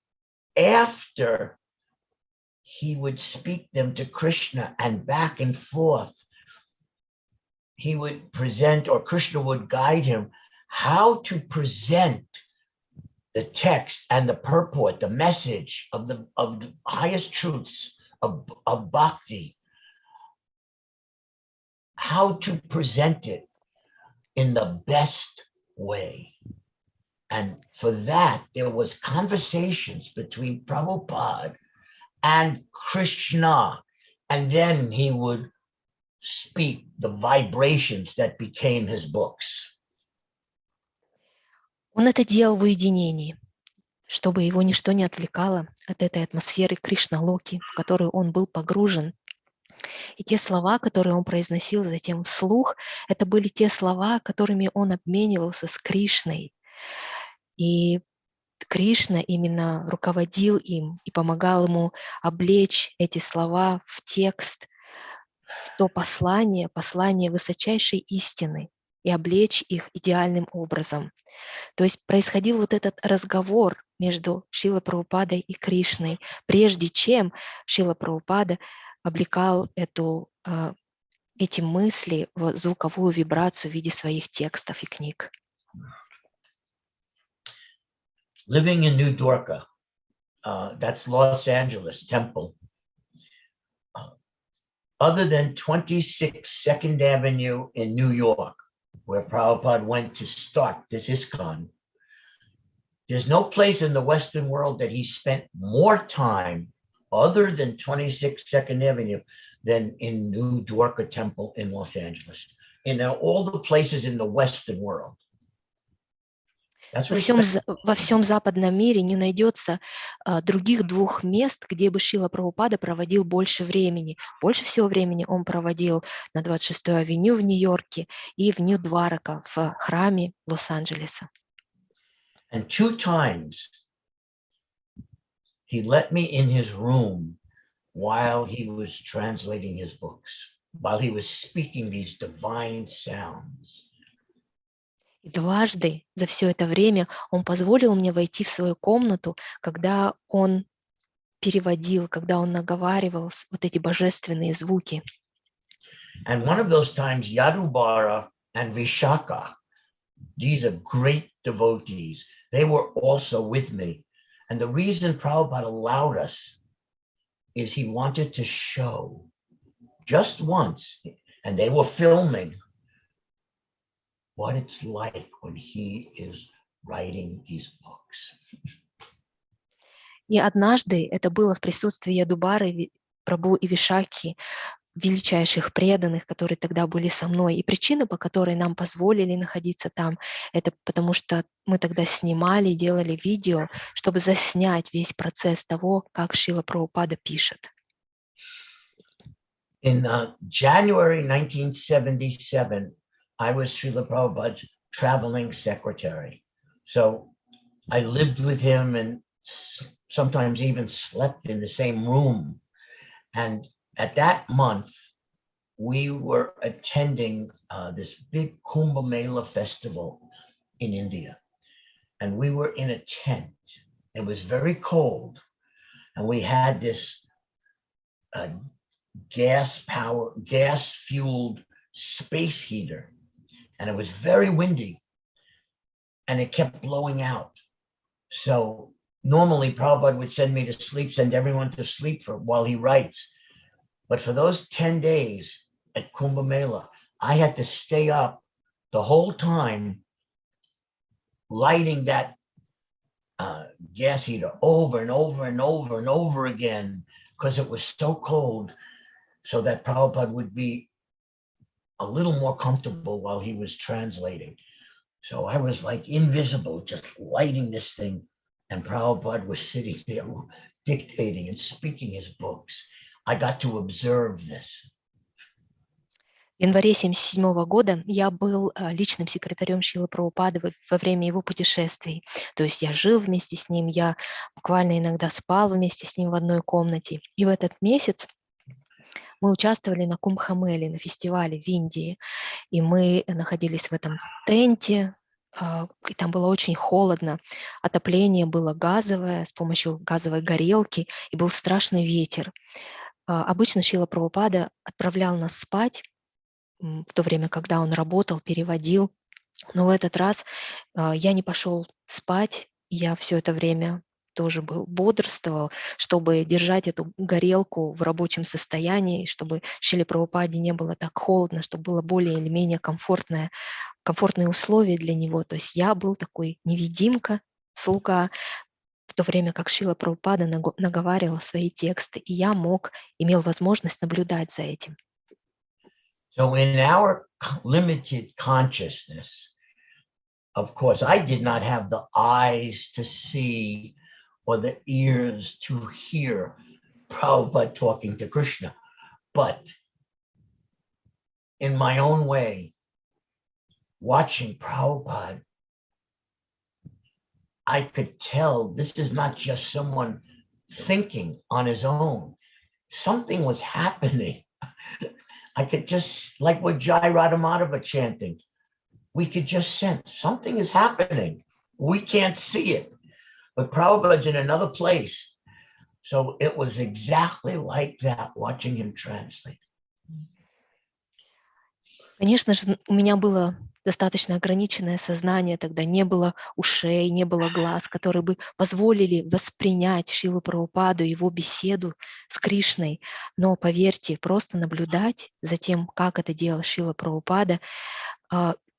after he would speak them to Krishna, and back and forth. He would present, or Krishna would guide him, how to present the text and the purport, the message of the highest truths of bhakti, how to present it in the best way. And for that, there was conversations between Prabhupada and Krishna, and then he would speak the vibrations that became his books. Он это делал в уединении, чтобы его ничто не отвлекало от этой атмосферы Кришна-локи, в которую он был погружен. И те слова, которые он произносил затем вслух, это были те слова, которыми он обменивался с Кришной. И Кришна именно руководил им и помогал ему облечь эти слова в текст, в то послание, послание высочайшей истины, и облечь их идеальным образом. То есть происходил вот этот разговор между Шрила Прабхупадой и Кришной, прежде чем Шрила Прабхупада облекал эти мысли в звуковую вибрацию в виде своих текстов и книг. Living in New Dwarka, that's Los Angeles temple. Other than 26 Second Avenue in New York, where Prabhupada went to start this ISKCON, there's no place in the Western world that he spent more time other than 26 Second Avenue than in New Dwarka Temple in Los Angeles. In all the places in the Western world. Во всем западном мире не найдется других двух мест, где бы Шрила Прабхупада проводил больше времени. Больше всего времени он проводил на 26-й авеню в Нью-Йорке и в Нью-Дварака, в храме Лос-Анджелеса. And 2 times he let me in his room while he was translating his books, while he was speaking these divine sounds. И дважды за все это время он позволил мне войти в свою комнату, когда он переводил, когда он наговаривал вот эти божественные звуки. And one of those times, Yadubara and Vishaka, these are great devotees, they were also with me. And the reason Prabhupada allowed us is he wanted to show just once, and they were filming, what it's like when he is writing these books. И однажды это было в присутствии Ядубары, Прабху и Вишаки, величайших преданных, которые тогда были со мной. И причина, по которой нам позволили находиться там, это потому что мы тогда снимали, делали видео, чтобы заснять весь процесс того, как Шрила Прабхупада пишет. In January 1977, I was Srila Prabhupada's traveling secretary. So I lived with him and sometimes even slept in the same room. And at that month, we were attending this big Kumbh Mela festival in India. And we were in a tent. It was very cold. And we had this gas-fueled space heater. And it was very windy. And it kept blowing out. So normally Prabhupada would send me to sleep, send everyone to sleep while he writes. But for those 10 days at Kumbh Mela, I had to stay up the whole time lighting that gas heater over and over and over and over again because it was so cold, so that Prabhupada would be a little more comfortable while he was translating. So I was like invisible, just lighting this thing, and Prabhupada was sitting there dictating and speaking his books. I got to observe this. В январе 1977 года я был личным секретарем Шрилы Прабхупады во время его путешествий. То есть я жил вместе с ним, я буквально иногда спал вместе с ним в одной комнате. И в этот месяц мы участвовали на Кумбх-меле, на фестивале в Индии. И мы находились в этом тенте, и там было очень холодно. Отопление было газовое, с помощью газовой горелки, и был страшный ветер. Обычно Шрила Прабхупада отправлял нас спать в то время, когда он работал, переводил. Но в этот раз я не пошел спать, я все это время тоже бодрствовал, чтобы держать эту горелку в рабочем состоянии, чтобы Шриле Прабхупаде не было так холодно, чтобы было более или менее комфортные условия для него. То есть я был такой невидимка, слуга, в то время как Шрила Прабхупада наговаривал свои тексты, и я имел возможность наблюдать за этим. So in our limited consciousness, of course, I did not have the eyes to see or the ears to hear Prabhupada talking to Krishna. But in my own way, watching Prabhupada, I could tell this is not just someone thinking on his own. Something was happening. I could just, like what Jai Radhamadava chanting, we could just sense something is happening. We can't see it, but Prabhupada's in another place. So it was exactly like that, watching him translate. Конечно же, у меня было достаточно ограниченное сознание, тогда не было ушей, не было глаз, которые бы позволили воспринять Шрилу Прабхупаду, его беседу с Кришной. Но поверьте, просто наблюдать за тем, как это делал Шрила Прабхупада,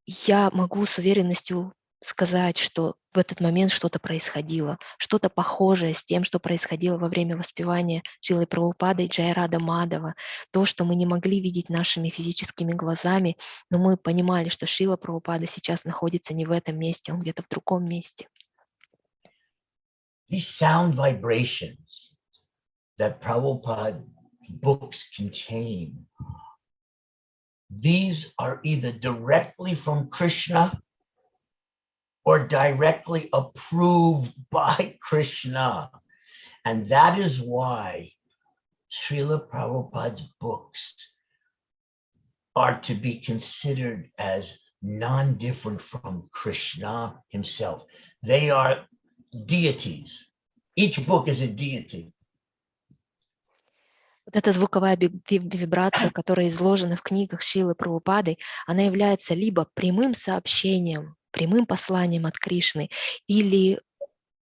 я могу с уверенностью сказать, что в этот момент что-то происходило, что-то похожее с тем, что происходило во время воспевания Шрилы Прабхупады и Джайрада Мадава. То, что мы не могли видеть нашими физическими глазами, но мы понимали, что Шрила Прабхупада сейчас находится не в этом месте, он где-то в другом месте. These sound vibrations that Prabhupada books contain, these are either directly from Krishna or directly approved by Krishna. And that is why Srila Prabhupada's books are to be considered as non-different from Krishna himself. They are deities. Each book is a deity. Вот эта звуковая вибрация, которая изложена в книгах Шрилы Прабхупады, она является либо прямым сообщением, прямым посланием от Кришны, или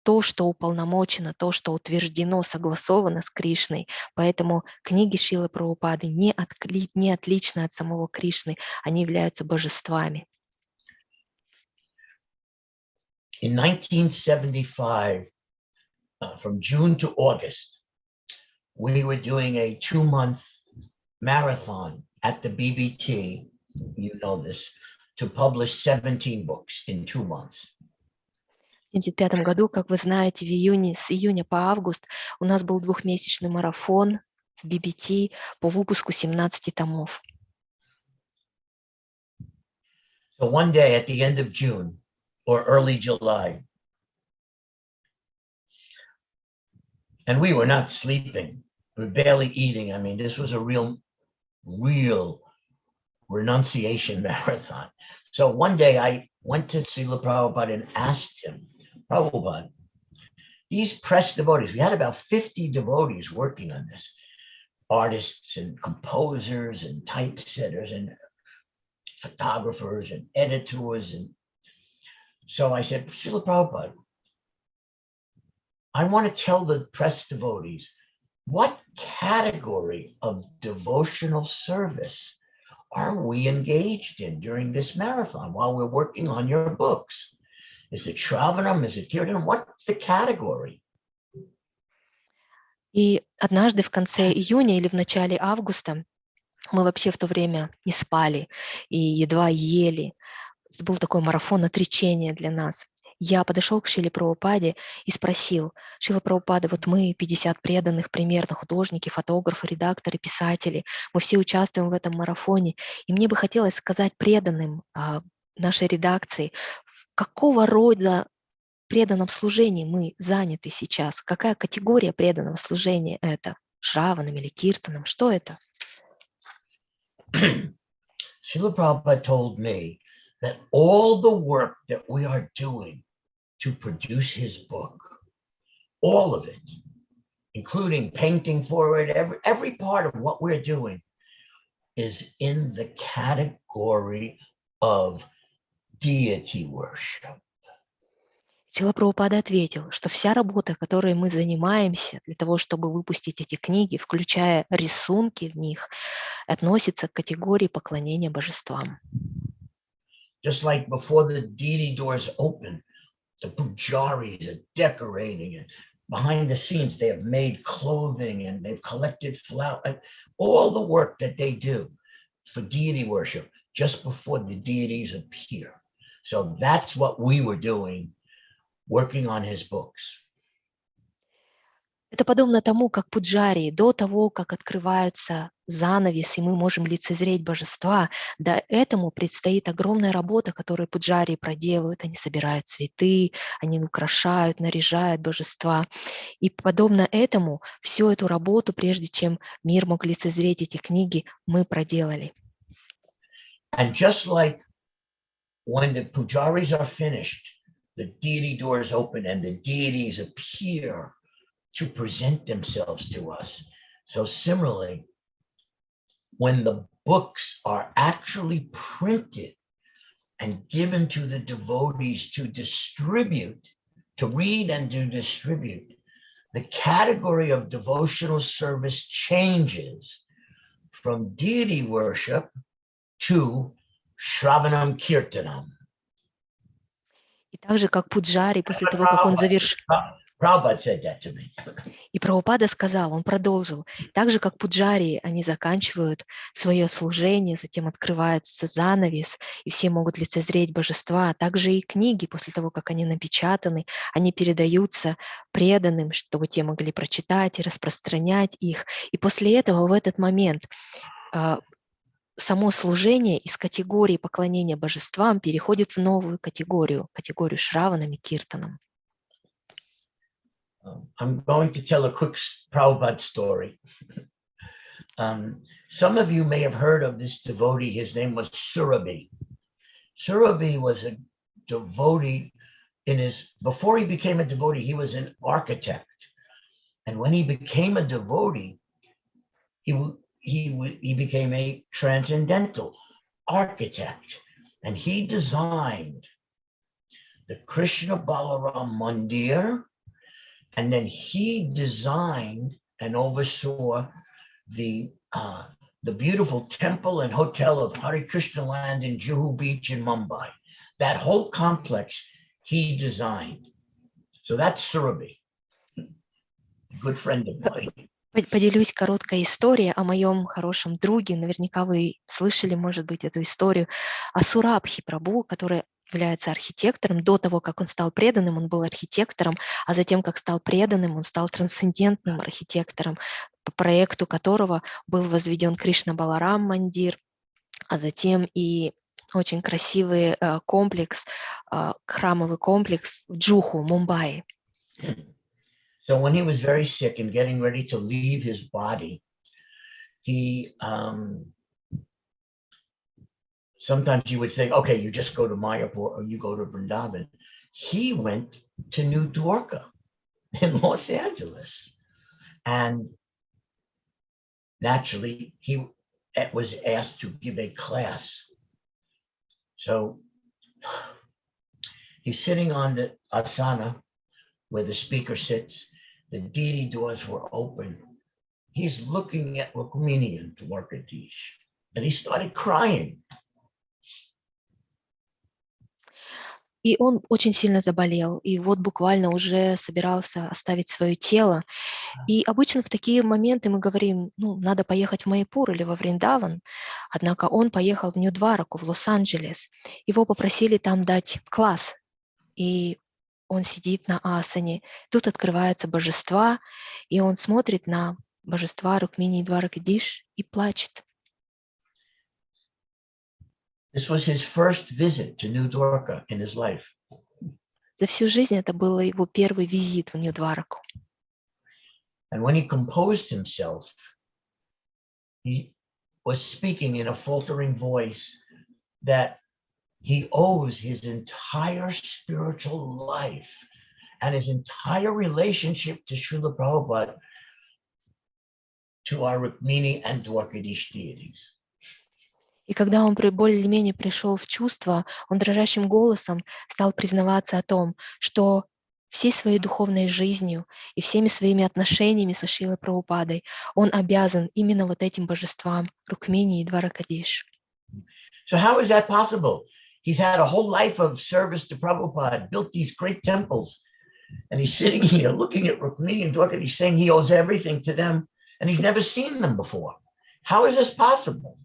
то, что уполномочено, то, что утверждено, согласовано с Кришной. Поэтому книги Шрилы Прабхупады не отличны от самого Кришны, они являются божествами. In 1975, from June to August, we were doing a 2-month marathon at the BBT, you know this, to publish 17 books in 2 months. В 1975 году, как вы знаете, с июня по август у нас был 2-месячный марафон в BBT по выпуску 17 томов. So one day at the end of June or early July, and we were not sleeping, we were barely eating. I mean, this was a real renunciation marathon. So one day I went to Srila Prabhupada and asked him, Prabhupada, these press devotees, we had about 50 devotees working on this, artists and composers and typesetters and photographers and editors. And so I said, Srila Prabhupada, I want to tell the press devotees, what category of devotional service are we engaged in during this marathon while we're working on your books? Is it Shravanam? Is it Kirtanam? What's the category? И однажды в конце июня или в начале августа мы вообще в то время не спали и едва ели. Это был такой марафон отречения для нас. Я подошел к Шриле Прабхупаде и спросил: Шрила Прабхупада, вот мы 50 преданных примерно художники, фотографы, редакторы, писатели, мы все участвуем в этом марафоне, и мне бы хотелось сказать преданным нашей редакции, в какого рода преданном служении мы заняты сейчас, какая категория преданного служения это, Шраваном или Киртаном, что это? Srila Prabhupada told me that all the work that we are doing to produce his book, all of it, including painting for it, every part of what we're doing is in the category of deity worship. Шрила Прабхупада ответил, что вся работа, которой мы занимаемся для того, чтобы выпустить эти книги, включая рисунки в них, относится к категории поклонения божествам. Just like before the deity doors open, the pujaris are decorating, and behind the scenes they have made clothing and they've collected flowers, all the work that they do for deity worship just before the deities appear. So that's what we were doing, working on his books. Это подобно тому, как пуджари, до того, как открываются занавес, и мы можем лицезреть божества, до этому предстоит огромная работа, которую пуджари проделывают. Они собирают цветы, они украшают, наряжают божества. И подобно этому, всю эту работу, прежде чем мир мог лицезреть эти книги, мы проделали. And just like when the pujaris are finished, the deity doors open and the deities appear to present themselves to us. So similarly, when the books are actually printed and given to the devotees to distribute, to read and to distribute, the category of devotional service changes from deity worship to Shravanam Kirtanam. И так же, как пуджари, после того, как он завершил... Prabhupada said that to me. И Прабхупада сказал, он продолжил, так же, как пуджари, они заканчивают свое служение, затем открывается занавес, и все могут лицезреть божества, а также и книги, после того, как они напечатаны, они передаются преданным, чтобы те могли прочитать и распространять их. И после этого, в этот момент, само служение из категории поклонения божествам переходит в новую категорию Шраванам и Киртанам. I'm going to tell a quick Prabhupada story. Some of you may have heard of this devotee. His name was Surabhi. Surabhi was a devotee before he became a devotee, he was an architect. And when he became a devotee, he became a transcendental architect. And he designed the Krishna Balaram Mandir. And then he designed and oversaw the beautiful temple and hotel of Hare Krishna Land in Juhu Beach in Mumbai. That whole complex he designed. So that's Surabhi, a good friend of mine. Поделюсь короткой историей о моем хорошем друге. Наверняка вы слышали, может быть, эту историю о Сурабхи Прабху, который является архитектором. До того, как он стал преданным, он был архитектором, а затем, как стал преданным, он стал трансцендентным архитектором, по проекту которого был возведен Кришна Баларам Мандир, а затем и очень красивый комплекс, храмовый комплекс в Джуху, Мумбаи. So when he was very sick and getting ready to leave his body, he sometimes you would say, okay, you just go to Mayapur or you go to Vrindavan. He went to New Dwarka in Los Angeles. And naturally, he was asked to give a class. So he's sitting on the asana where the speaker sits. The deity doors were open. He's looking at Rukmini and Dwarkadish, and he started crying. И он очень сильно заболел, и вот буквально уже собирался оставить свое тело. И обычно в такие моменты мы говорим, надо поехать в Майяпур или во Вриндаван. Однако он поехал в Нью-Двараку, в Лос-Анджелес. Его попросили там дать класс, и он сидит на асане. Тут открываются божества, и он смотрит на божества Рукмини и Дваракадиш и плачет. This was his first visit to New Dwarka in his life. За всю жизнь это был его первый визит в Нью-Двараку. And when he composed himself, he was speaking in a faltering voice that he owes his entire spiritual life and his entire relationship to Srila Prabhupada to our Rukmini and Dwarkadish deities. И когда он более-менее пришел в чувство, он дрожащим голосом стал признаваться о том, что всей своей духовной жизнью и всеми своими отношениями со Шрилой Прабхупадой он обязан именно вот этим божествам Рукмини и Дваракадиш. So how is that possible? He's had a whole life of service to Prabhupada, built these great temples, and he's sitting here looking at Rukmini and Dwarkadish saying he owes everything to them, and he's never seen them before. How is this possible?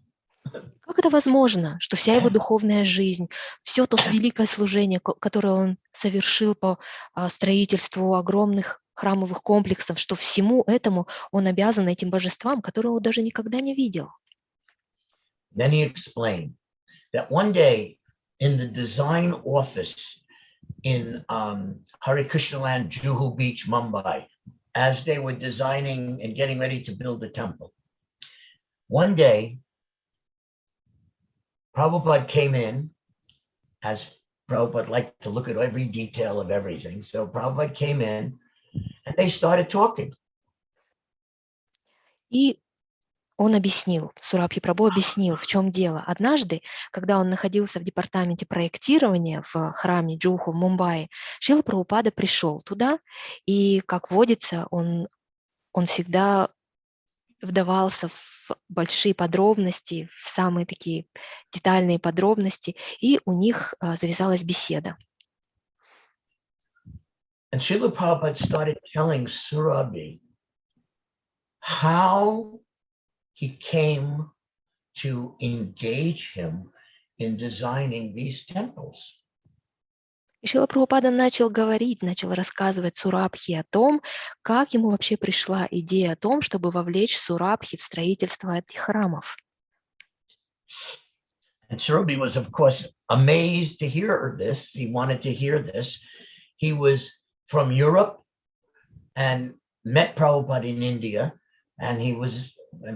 Как это возможно, что вся его духовная жизнь, все то великое служение, которое он совершил по строительству огромных храмовых комплексов, что всему этому он обязан этим божествам, которые он даже никогда не видел. Then he explained that one day in the design office in Hare Krishna Land, Juhu Beach, Mumbai, as they were designing and getting ready to build the temple, one day Prabhupada came in, as Prabhupada liked to look at every detail of everything. So Prabhupada came in and they started talking. И он объяснил, Сурабхи Прабху объяснил, в чем дело. Однажды, когда он находился в департаменте проектирования в храме Джуху в Мумбаи, Шрила Прабхупада пришел туда, и, как водится, он всегда вдавался в большие подробности, в самые такие детальные подробности, и у них завязалась беседа. And Srila Prabhupada started telling Surabhi how he came to engage him in designing these temples. И Шрила Прабхупада начал говорить, начал рассказывать Сурабхи о том, как ему вообще пришла идея о том, чтобы вовлечь Сурабхи в строительство этих храмов. And Surabhi was, of course, amazed to hear this. He wanted to hear this. He was from Europe and met Prabhupada in India, and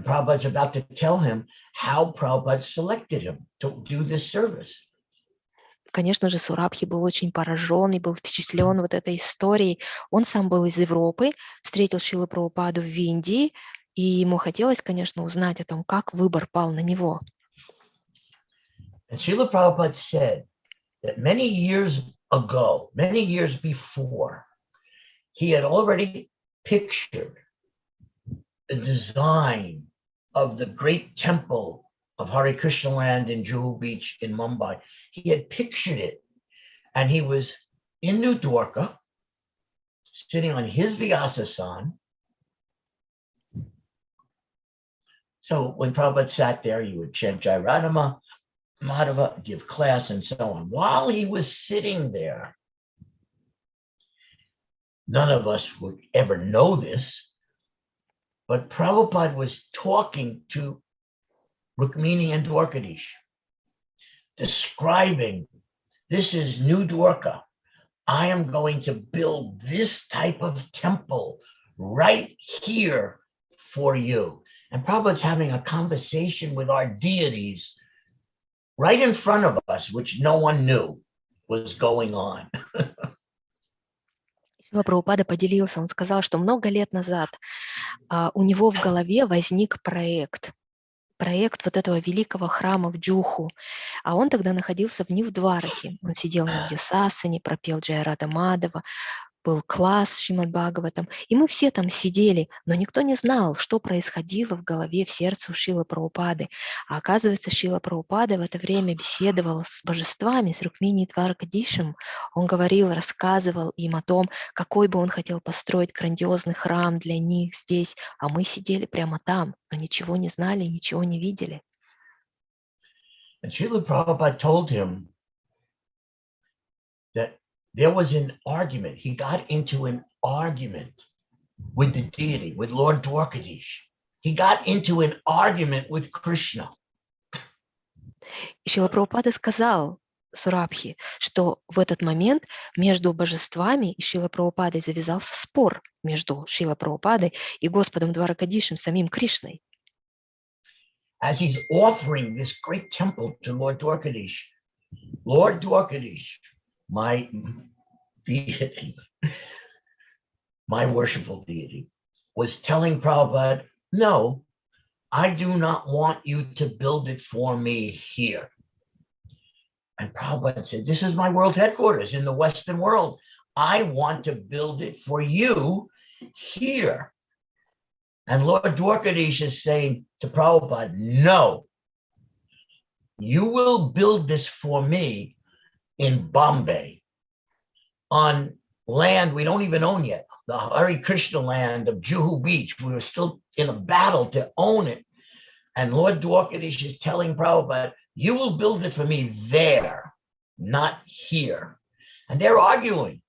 Prabhupada's about to tell him how Prabhupada selected him to do this service. Конечно же, Сурабхи был очень поражен и был впечатлен вот этой историей. Он сам был из Европы, встретил Шрилу Прабхупаду в Индии, и ему хотелось, конечно, узнать о том, как выбор пал на него. And Srila Prabhupada said that many years ago, many years before, he had already pictured the design of the great temple of Hare Krishna Land in Juhu Beach in Mumbai. He had pictured it, and he was in New Dwarka, sitting on his Vyasasan. So when Prabhupada sat there, he would chant Jai Radha Madhava, give class, and so on. While he was sitting there, none of us would ever know this, but Prabhupada was talking to Rukmini and Dwarkadish, describing, this is New Dwarka. I am going to build this type of temple right here for you. And Prabhupada's having a conversation with our deities right in front of us, which no one knew was going on. Шрила Прабхупада поделился, он сказал, что много лет назад у него в голове возник проект вот этого великого храма в Джуху, а он тогда находился в Нью-Двараке. Он сидел на Вьясасане, пропел Джая Рада Мадхава, был класс Шримад Бхагаватам, и мы все там сидели, но никто не знал, что происходило в голове, в сердце у Шрилы Прабхупады. А оказывается, Шрила Прабхупада в это время беседовал с божествами, с Рукмини и Дваракадишем. Он говорил, рассказывал им о том, какой бы он хотел построить грандиозный храм для них здесь, а мы сидели прямо там, но ничего не знали, ничего не видели. And Srila Prabhupada told him that there was an argument. He got into an argument with the deity, with Lord Dwarkadish. He got into an argument with Krishna. И Шрила Прабхупада сказал Сурабхи, что в этот момент между божествами и Шрила Прабхупадой завязался спор между Шрила Прабхупадой и Господом Дваракадишем, самим Кришной. As he's offering this great temple to Lord Dwarkadish, my deity, my worshipful deity, was telling Prabhupada, no, I do not want you to build it for me here. And Prabhupada said, this is my world headquarters in the Western world. I want to build it for you here. And Lord Dwarkadish is saying to Prabhupada, no, you will build this for me in Bombay on land we don't even own yet, the Hare Krishna land of Juhu Beach. We were still in a battle to own it. And Lord Dwarkadish is telling Prabhupada, you will build it for me there, not here. And they're arguing.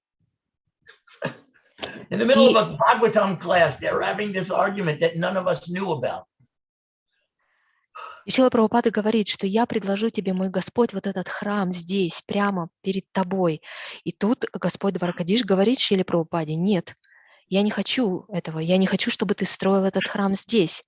In the middle of И a Bhagavatam class, they're having this argument that none of us knew about. И Шрила Прабхупада говорит, что я предложу тебе, мой Господь, вот этот храм здесь, прямо перед тобой. И тут Господь Дваракадиш говорит Шриле Прабхупаде: нет, я не хочу этого, я не хочу, чтобы ты строил этот храм здесь.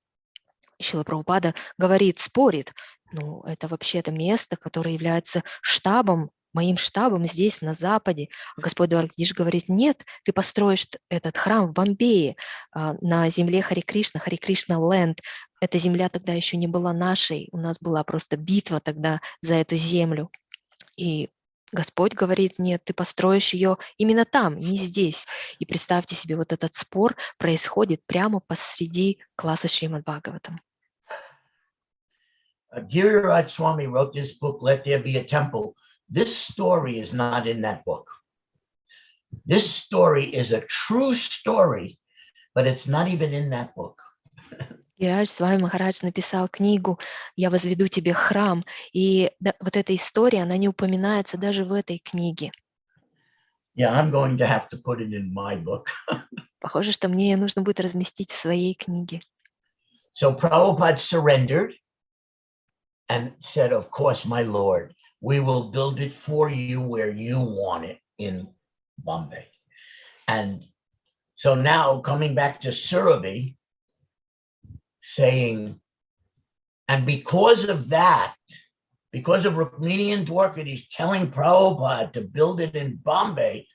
И Шрила Прабхупада говорит, спорит, ну, это вообще-то место, которое является штабом, моим штабом здесь, на Западе. А Господь Дваракадиш говорит: нет, ты построишь этот храм в Бомбее, на земле Хари Кришна Ленд. Эта земля тогда еще не была нашей, у нас была просто битва тогда за эту землю. И Господь говорит: нет, ты построишь ее именно там, не здесь. И представьте себе, вот этот спор происходит прямо посреди класса Шримад Бхагаватам. Giriraj Swami wrote this book, Let There Be a Temple. This story is not in that book. This story is a true story, but it's not even in that book. Гирирадж Свами Махарадж написал книгу «Я возведу тебе храм», и вот эта история, она не упоминается даже в этой книге. Yeah, I'm going to have to put it in my book. Похоже, что мне ее нужно будет разместить в своей книге. So Prabhupada surrendered and said, of course, my Lord, we will build it for you where you want it in Bombay. And so now coming back to Surabhi, saying, and because of that, because of Rukmini and Dwarkadish telling Prabhupada to build it in Bombay,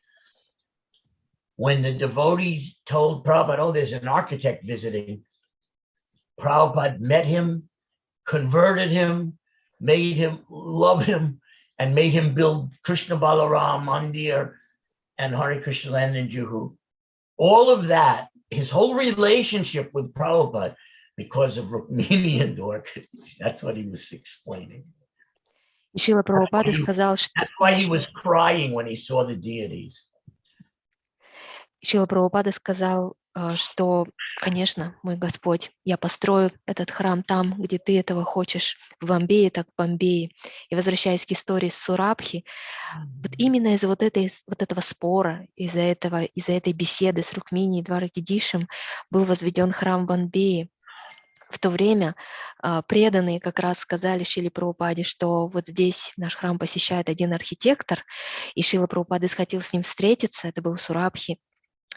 when the devotees told Prabhupada, oh, there's an architect visiting, Prabhupada met him, converted him, made him love him, and made him build Krishna Balaram Mandir and Hare Krishna Land in Juhu. All of that, his whole relationship with Prabhupada, because of Rukmini and Dwarkadish. That's what he was explaining. И Шрила Прабхупада сказал, что... That's why he was crying when he saw the deities. Шрила Прабхупада сказал, что, конечно, мой Господь, я построю этот храм там, где ты этого хочешь, в Бомбее, так в Бомбее. И возвращаясь к истории с Сурабхи, вот именно из-за вот этого спора, из-за этой беседы с Рукмини и Дваракадишем был возведен храм в Бомбее. В то время преданные как раз сказали Шриле Прабхупаде, что вот здесь наш храм посещает один архитектор, и Шрила Прабхупада хотел с ним встретиться, это был Сурабхи,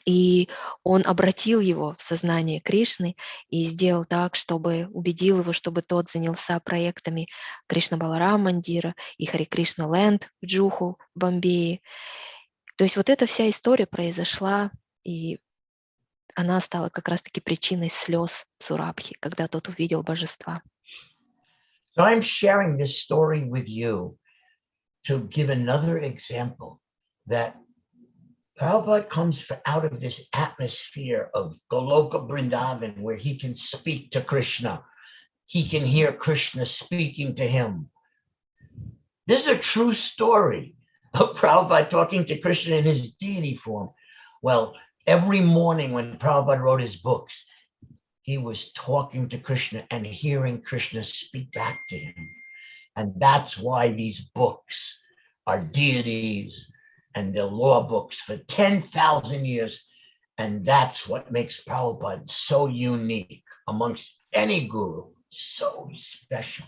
и он обратил его в сознание Кришны и сделал так, чтобы убедил его, чтобы тот занялся проектами Кришна Баларам Мандира и Хари Кришна Ленд в Джуху, в Бомбее. То есть вот эта вся история произошла, и она стала как раз-таки причиной слез Сурабхи, когда тот увидел божества. So I'm sharing this story with you to give another example that Prabhupada comes out of this atmosphere of Goloka Vrindavan where he can speak to Krishna. He can hear Krishna speaking to him. This is a true story of Prabhupada talking to Krishna in his deity form. Well, every morning when Prabhupada wrote his books, he was talking to Krishna and hearing Krishna speak back to him. And that's why these books are deities and they're law books for 10,000 years. And that's what makes Prabhupada so unique amongst any guru, so special.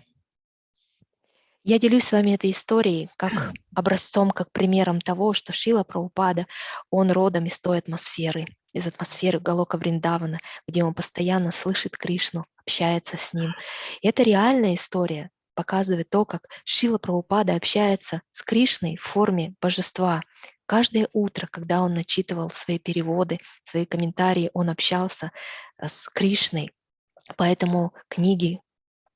Я делюсь с вами этой историей как образцом, как примером того, что Шрила Прабхупада, он родом из той атмосферы, из атмосферы Галока Вриндавана, где он постоянно слышит Кришну, общается с ним. И это реальная история, показывает то, как Шрила Прабхупада общается с Кришной в форме божества. Каждое утро, когда он начитывал свои переводы, свои комментарии, он общался с Кришной. Поэтому книги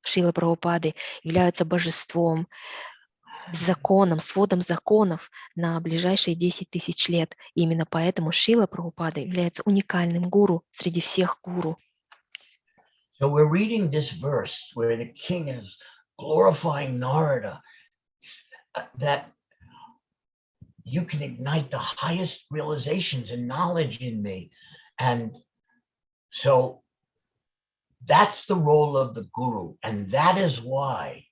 Шрилы Прабхупады являются божеством, законом, сводом законов на ближайшие 10 тысяч лет. И именно поэтому Шрила Прабхупада является уникальным гуру среди всех гуру. So we're reading this verse where the king is glorifying Narada, that you can ignite the highest realizations and knowledge in me. And so that's the role of the guru. And that is why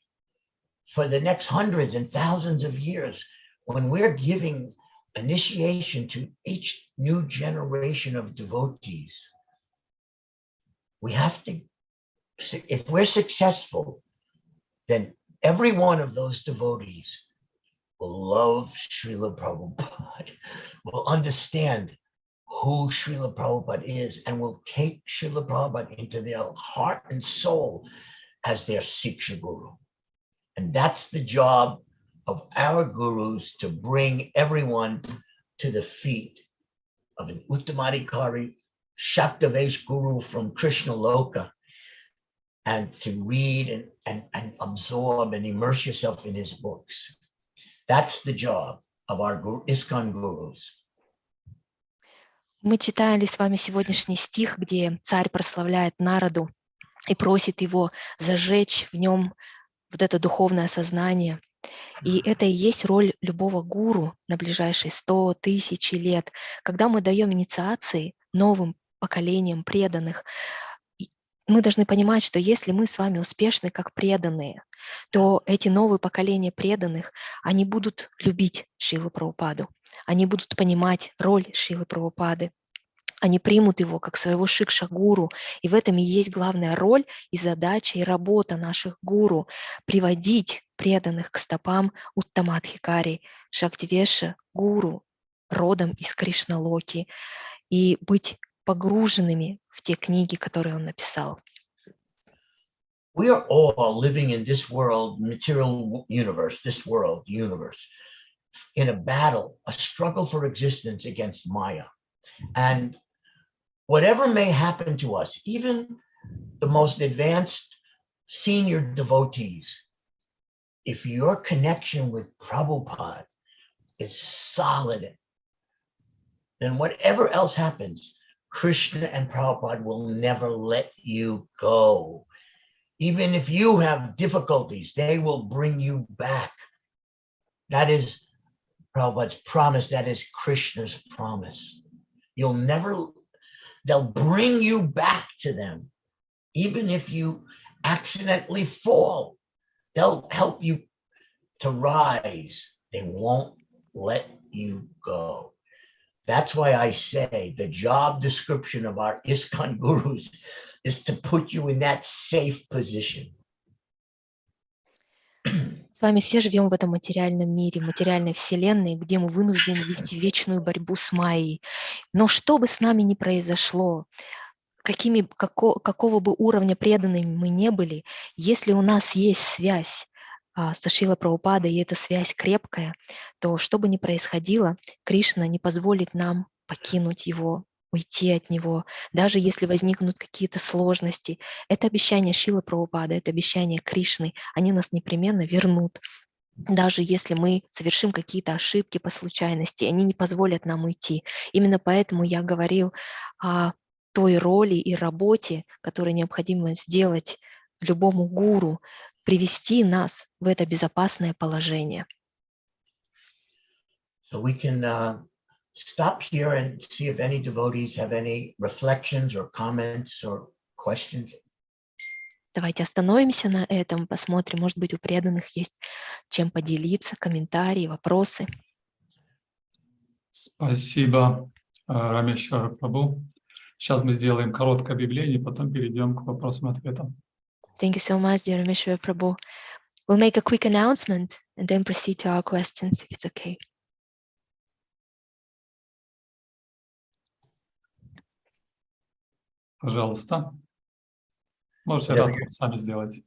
for the next hundreds and thousands of years, when we're giving initiation to each new generation of devotees. We have to, if we're successful, then every one of those devotees will love Srila Prabhupada, will understand who Srila Prabhupada is, and will take Srila Prabhupada into their heart and soul as their Siksha Guru. And that's the job of our gurus, to bring everyone to the feet of an Uttamadhikari Shaktavesh Guru from Krishna Loka, and to read and absorb and immerse yourself in his books. That's the job of our ISKCON gurus. Мы читали с вами сегодняшний стих, где царь прославляет Нараду и просит его зажечь в нем вот это духовное сознание. И это и есть роль любого гуру на ближайшие 100 тысяч лет. Когда мы даем инициации новым поколениям преданных, мы должны понимать, что если мы с вами успешны как преданные, то эти новые поколения преданных, они будут любить Шрилу Прабхупаду, они будут понимать роль Шрилы Прабхупады, они примут его как своего шикша-гуру. И в этом и есть главная роль и задача, и работа наших гуру – приводить преданных к стопам Уттамадхикари, Шактивеша, гуру, родом из Кришналоки, и быть погруженными в те книги, которые он написал. We are all living in this world, material universe, this world, universe, in a battle, a struggle for existence against Maya. And whatever may happen to us, even the most advanced senior devotees, if your connection with Prabhupada is solid, then whatever else happens, Krishna and Prabhupada will never let you go. Even if you have difficulties, they will bring you back. That is Prabhupada's promise. That is Krishna's promise. They'll bring you back to them. Even if you accidentally fall, they'll help you to rise. They won't let you go. That's why I say the job description of our ISKCON gurus is to put you in that safe position. С вами все живем в этом материальном мире, материальной вселенной, где мы вынуждены вести вечную борьбу с Майей. Но что бы с нами ни произошло, какого бы уровня преданными мы не были, если у нас есть связь со Шрилой Прабхупадой, и эта связь крепкая, то что бы ни происходило, Кришна не позволит нам покинуть его, уйти от него, даже если возникнут какие-то сложности. Это обещание Шрилы Прабхупады, это обещание Кришны, они нас непременно вернут. Даже если мы совершим какие-то ошибки по случайности, они не позволят нам уйти. Именно поэтому я говорил о той роли и работе, которую необходимо сделать любому гуру, привести нас в это безопасное положение. So we can stop here and see if any devotees have any reflections or comments or questions. Давайте остановимся на этом, посмотрим, может быть, у преданных есть чем поделиться, комментарии, вопросы. Спасибо, Рамешвара Прабhu. Сейчас мы сделаем короткое объявление, потом перейдем к вопросам и ответам. Thank you so much, dear Ramesvara Prabhu. We'll make a quick announcement and then proceed to our questions, if it's okay. Пожалуйста. Можете рапорт сами сделать.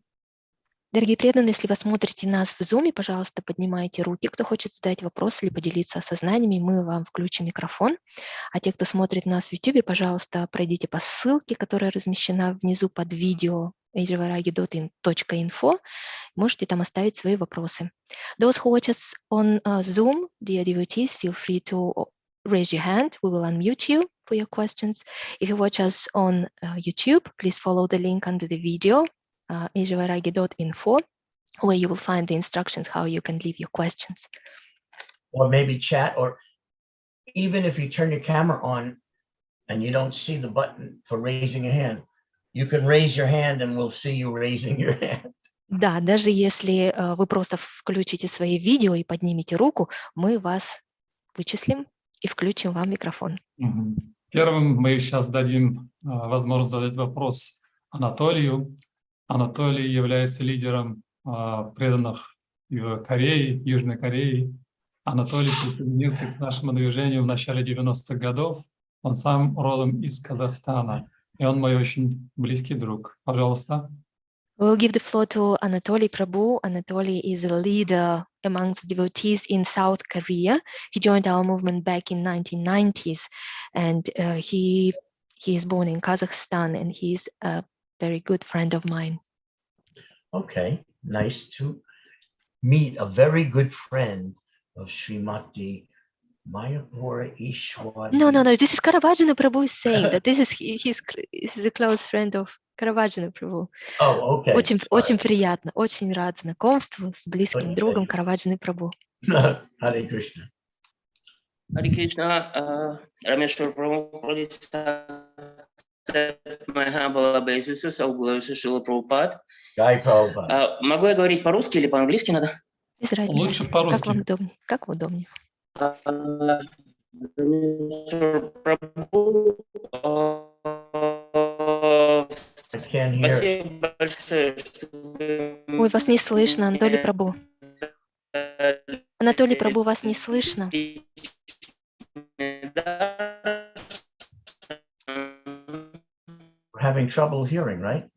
Дорогие преданные, если вы смотрите нас в Zoom, пожалуйста, поднимайте руки. Кто хочет задать вопрос или поделиться осознаниями, мы вам включим микрофон. А те, кто смотрит нас в YouTube, пожалуйста, пройдите по ссылке, которая размещена внизу под видео ejvaragi.info. Можете там оставить свои вопросы. Those who watch us on Zoom, dear devotees, feel free to raise your hand. We will unmute you for your questions. If you watch us on YouTube, please follow the link under the video, ejvaragi.info, where you will find the instructions how you can leave your questions. Or maybe chat, or even if you turn your camera on and you don't see the button for raising a hand, you can raise your hand and we'll see you raising your hand. Да, даже если вы просто включите свои видео и поднимете руку, мы вас вычислим и включим вам микрофон. Мгм. Первым мы сейчас дадим возможность задать вопрос Анатолию. Анатолий является лидером преданных в Корее, Южной Корее. Анатолий присоединился к нашему движению в начале 90-х годов. Он сам родом из Казахстана, и он мой очень близкий друг. Пожалуйста. We'll give the floor to Anatoly Prabhu. Anatoly is a leader amongst devotees in South Korea. He joined our movement back in 1990s, and he is born in Kazakhstan, and he's a very good friend of mine. Okay, nice to meet a very good friend of Srimati Mayapura Ishwari. No, this is Caravaggiano Prabhu is saying that this is a close friend of Caravaggiano Prabhu. Oh, okay. Очень приятно, очень рад знакомству с близким Okay. другом Caravaggiano Prabhu. Hare Krishna. Hare Krishna, Ramesvara Prabhu, please accept my humble obeisances, all glories to Srila Prabhupada. Jai Prabhupada. Могу я говорить по-русски или по-английски надо? Без разницы. Лучше по-русски. Как вам удобнее? Как удобнее. Ramesvara Prabhu, I can't hear. спасибо большое, что вы Ой, вас не слышно, Анатолий Прабhu. Анатолий Прабhu, вас не слышно. We're having trouble hearing, right?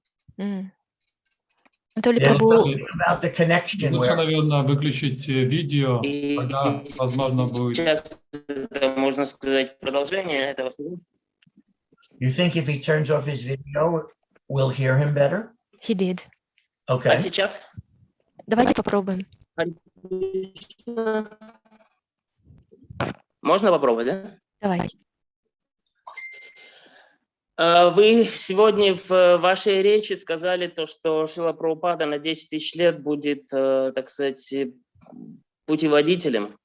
Анатолий There's Прабhu, something about the connection Лучше, where наверное, выключить видео, И тогда, возможно, будет... сейчас это, можно сказать, продолжение этого. you think if he turns off his video, we'll hear him better? he did. А Okay. сейчас? Давайте попробуем. Можно попробовать, да? Давайте. Вы сегодня в вашей речи сказали то, что Шрила Прабхупада на 10 тысяч лет будет, так сказать, путеводителем,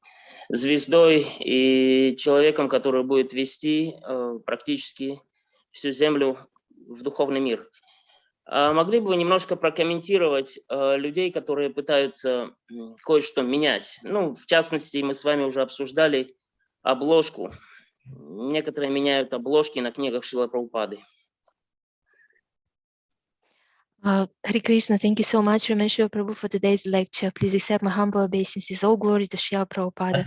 звездой и человеком, который будет вести практически всю Землю в духовный мир. Могли бы вы немножко прокомментировать людей, которые пытаются кое-что менять? Ну, в частности, мы с вами уже обсуждали обложку. Некоторые меняют обложки на книгах Шрилы Прабхупады. Hare Krishna, thank you so much, Ramesvara Prabhu, for today's lecture. Please accept my humble obeisances. All glory to Srila Prabhupada.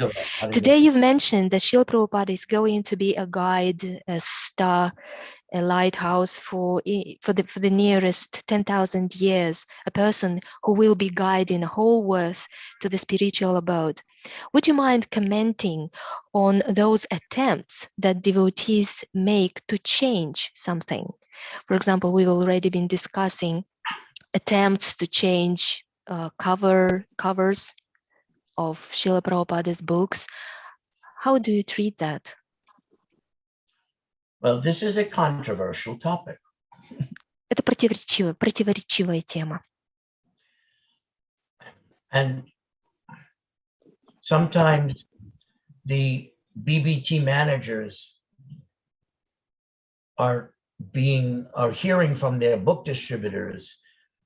Today you've mentioned that Srila Prabhupada is going to be a guide, a star, a lighthouse for the nearest 10,000 years, a person who will be guiding the whole world to the spiritual abode. Would you mind commenting on those attempts that devotees make to change something? For example, we've already been discussing attempts to change covers of Srila Prabhupada's books. How do you treat that? Well, this is a controversial topic. Это противоречивая тема. And sometimes the BBT managers are hearing from their book distributors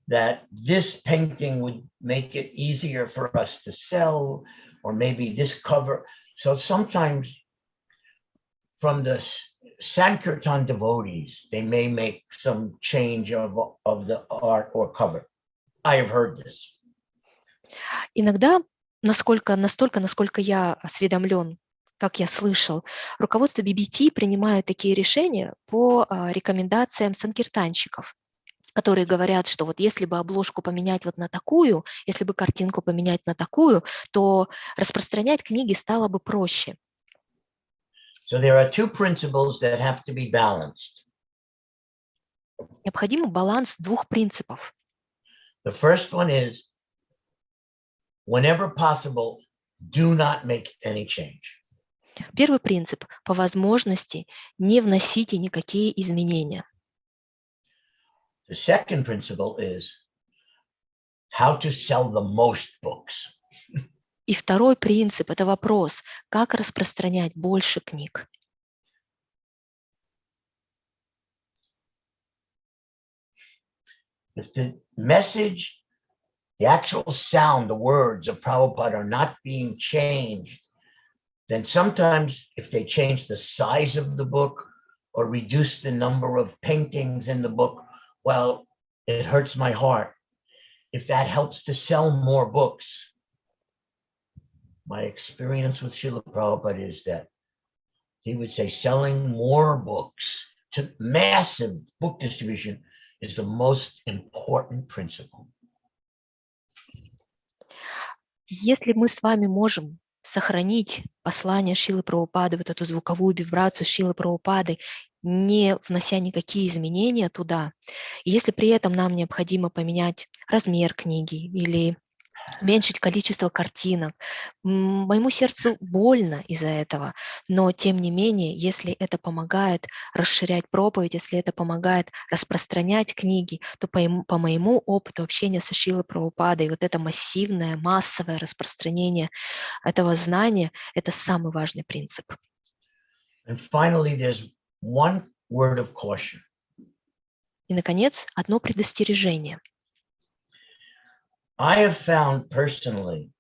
that this painting would make it easier for us to sell, or maybe this cover. So sometimes from the Sankirtan devotees, they may make some change of the art or cover. I have heard this. Иногда, настолько я осведомлен, как я слышал, руководство BBT принимает такие решения по рекомендациям санкиртанщиков, которые говорят, что вот если бы обложку поменять вот на такую, если бы картинку поменять на такую, то распространять книги стало бы проще. So there are two principles that have to be balanced. Необходим баланс двух принципов. The first one is, whenever possible, do not make any change. Первый принцип – по возможности не вносите никакие изменения. The second principle is how to sell the most books. И второй принцип – это вопрос, как распространять больше книг. If the message, the actual sound, the words of Prabhupada are not being changed, then sometimes if they change the size of the book or reduce the number of paintings in the book, well, it hurts my heart. If that helps to sell more books, my experience with Srila Prabhupada is that he would say selling more books to massive book distribution is the most important principle. Если мы с вами можем сохранить послание Шрилы Прабхупады, вот эту звуковую вибрацию Шрилы Прабхупады, не внося никакие изменения туда, и если при этом нам необходимо поменять размер книги или уменьшить количество картинок, моему сердцу больно из-за этого, но тем не менее, если это помогает расширять проповедь, если это помогает распространять книги, то по моему опыту общения со Шрилой Прабхупадой, вот это массивное, массовое распространение этого знания, это самый важный принцип. And finally, there's one word of caution. И, наконец, одно предостережение. I have found personally,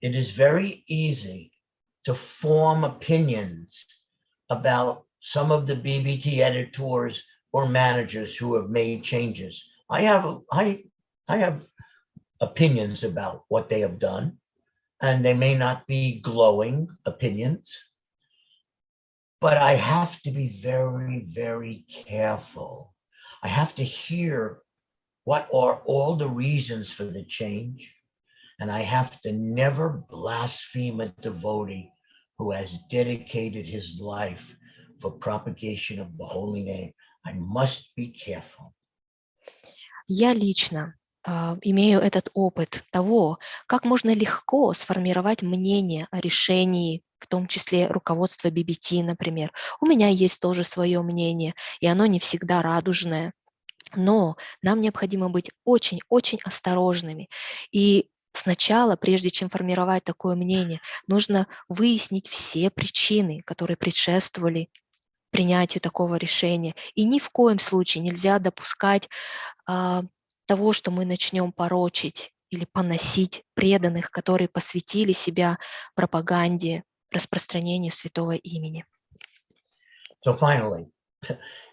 it is very easy to form opinions about some of the BBT editors or managers who have made changes. I have opinions about what they have done, and they may not be glowing opinions, but I have to be very, very careful. I have to hear what are all the reasons for the change, and I have to never blaspheme a devotee who has dedicated his life for propagation of the holy name. I must be careful. Я лично имею этот опыт того, как можно легко сформировать мнение о решении, в том числе руководства BBT, например. У меня есть тоже свое мнение, и оно не всегда радужное. Но нам необходимо быть очень-очень осторожными. И сначала, прежде чем формировать такое мнение, нужно выяснить все причины, которые предшествовали принятию такого решения. И ни в коем случае нельзя допускать того, что мы начнем порочить или поносить преданных, которые посвятили себя пропаганде, распространению святого имени. So finally,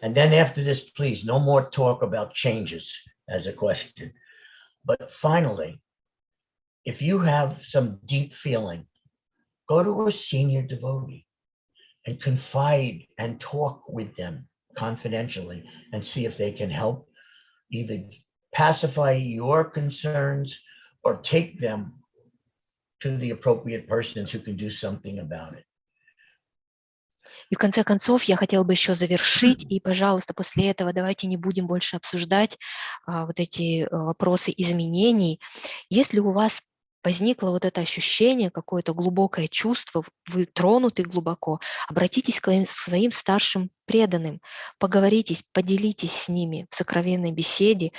and then after this, please, no more talk about changes as a question. But finally, if you have some deep feeling, go to a senior devotee and confide and talk with them confidentially and see if they can help either pacify your concerns or take them to the appropriate persons who can do something about it. И в конце концов я хотела бы еще завершить, и, пожалуйста, после этого давайте не будем больше обсуждать вот эти вопросы изменений. Если у вас возникло вот это ощущение, какое-то глубокое чувство, вы тронуты глубоко, обратитесь к своим старшим преданным, поговорите, поделитесь с ними в сокровенной беседе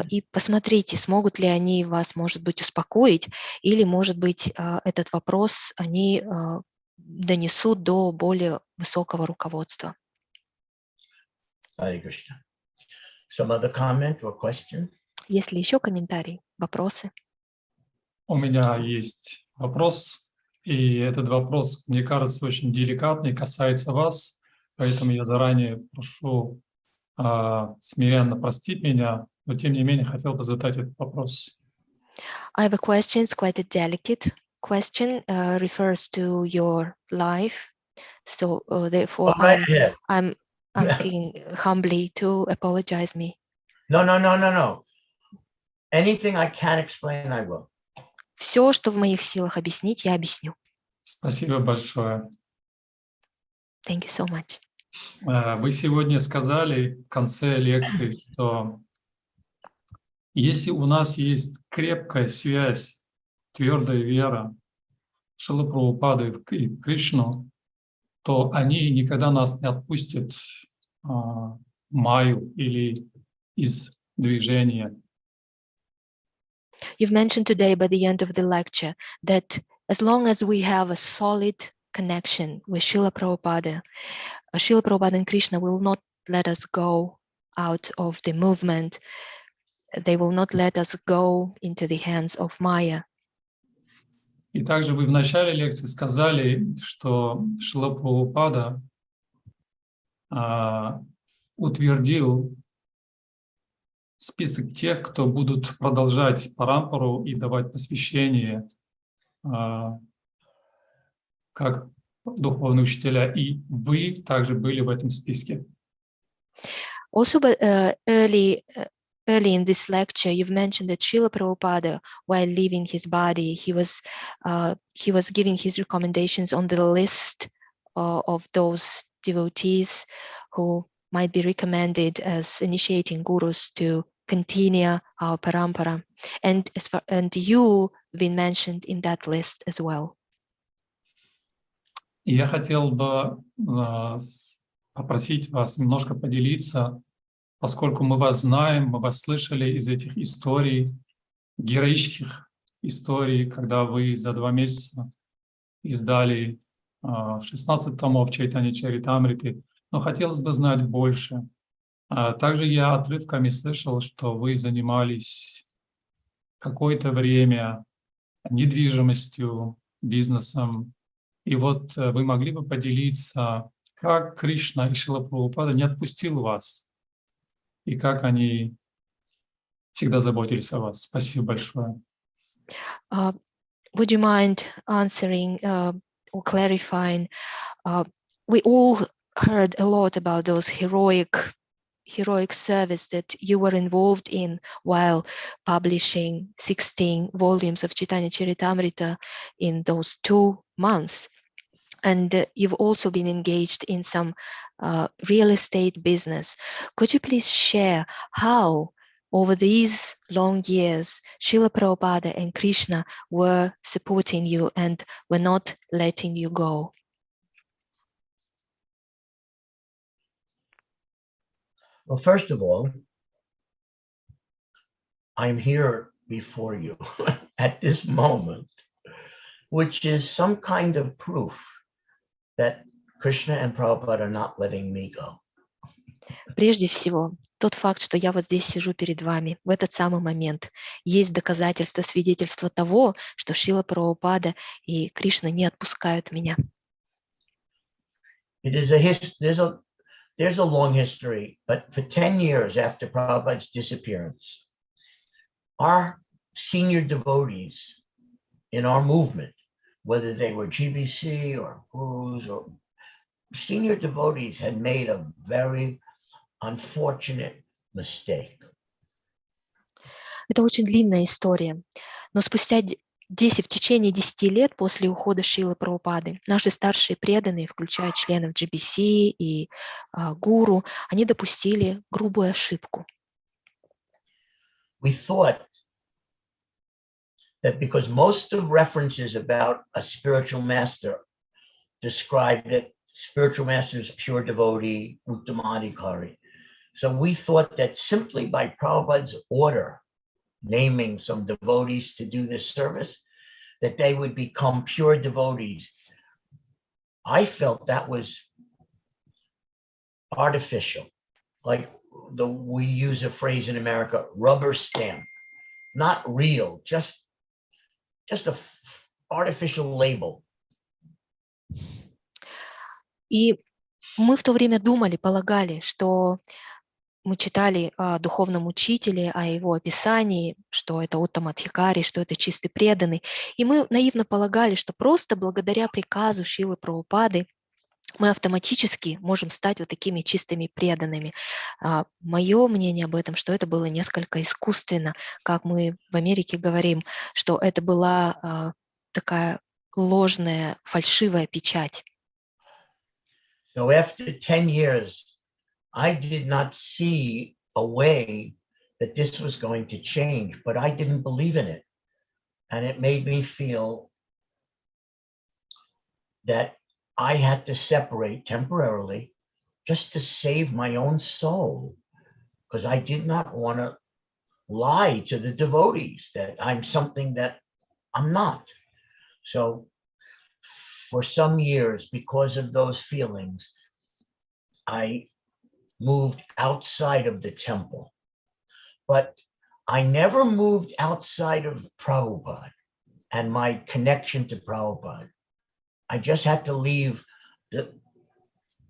и посмотрите, смогут ли они вас, может быть, успокоить, или, может быть, этот вопрос они донесут до более высокого руководства. Hare Krishna. Some other comment or question? Есть ли еще комментарии, вопросы? У меня есть вопрос, и этот вопрос, мне кажется, очень деликатный, касается вас, поэтому я заранее прошу смиренно простить меня, но тем не менее хотел бы задать этот вопрос. I have a question, it's quite a delicate question, refers to your life, so therefore I'm asking humbly to apologize me. No. Anything I can explain, I will. Все, что в моих силах объяснить, я объясню. Спасибо большое. Thank you so much. Вы сегодня сказали в конце лекции, что если у нас есть крепкая связь, твердая вера в Шрилу Прабхупаду и в Кришну, то они никогда нас не отпустят Майю или из движения. You've mentioned today by the end of the lecture that as long as we have a solid connection with Srila Prabhupada and Krishna will not let us go out of the movement. They will not let us go into the hands of Maya. И также вы в начале лекции сказали, что Шрила Прабхупада утвердил список тех, кто будут продолжать парампару и давать посвящение как духовные учителя, и вы также были в этом списке. Also, but early in this lecture, you've mentioned that Srila Prabhupada, while leaving his body, he was giving his recommendations on the list of those devotees who might be recommended as initiating gurus to continue our parampara, and you've been mentioned in that list as well. И я хотел бы попросить вас немножко поделиться, поскольку мы вас знаем, мы вас слышали из этих историй, героических историй, когда вы за 2 месяца издали 16 томов Чайтанья Чаритамриты, но хотелось бы знать больше. Также я отрывками слышал, что вы занимались какое-то время недвижимостью, бизнесом. И вот вы могли бы поделиться, как Кришна и Шрила Прабхупада не отпустил вас, и как они всегда заботились о вас. Спасибо большое. Would you mind answering or clarifying? We all heard a lot about those heroic service that you were involved in while publishing 16 volumes of Chaitanya Charitamrita in those 2 months. And you've also been engaged in some real estate business. Could you please share how, over these long years, Srila Prabhupada and Krishna were supporting you and were not letting you go? Well, first of all, I'm here before you at this moment, which is some kind of proof that Krishna and Prabhupada are not letting me go. Прежде всего, тот факт, что я вот здесь сижу перед вами в этот самый момент, есть доказательство, свидетельство того, что Шрила Прабхупада и Кришна не отпускают меня. There's a long history, but for 10 years after Prabhupada's disappearance, our senior devotees in our movement, whether they were GBC or gurus or senior devotees, had made a very unfortunate mistake. Это очень длинная история, но спустя в течение 10 лет после ухода Шрилы Прабхупады наши старшие преданные, включая членов GBC и гуру, они допустили грубую ошибку. We thought that because most of references about a spiritual master describe that spiritual master is pure devotee, Uttamadhikari. So we thought that simply by Prabhupada's order, naming some devotees to do this service, that they would become pure devotees. I felt that was artificial. Like we use a phrase in America, rubber stamp, not real, just a artificial label. И мы в то время полагали, что мы читали о духовном учителе, о его описании, что это Уттамадхикари, что это чистый преданный. И мы наивно полагали, что просто благодаря приказу Шрилы Прабхупады мы автоматически можем стать вот такими чистыми преданными. Мое мнение об этом, что это было несколько искусственно, как мы в Америке говорим, что это была такая ложная, фальшивая печать. So after 10 years, I did not see a way that this was going to change, but I didn't believe in it. And it made me feel that I had to separate temporarily just to save my own soul, because I did not want to lie to the devotees that I'm something that I'm not. So for some years, because of those feelings, I moved outside of the temple, but I never moved outside of Prabhupada. and my connection to Prabhupada. I just had to leave the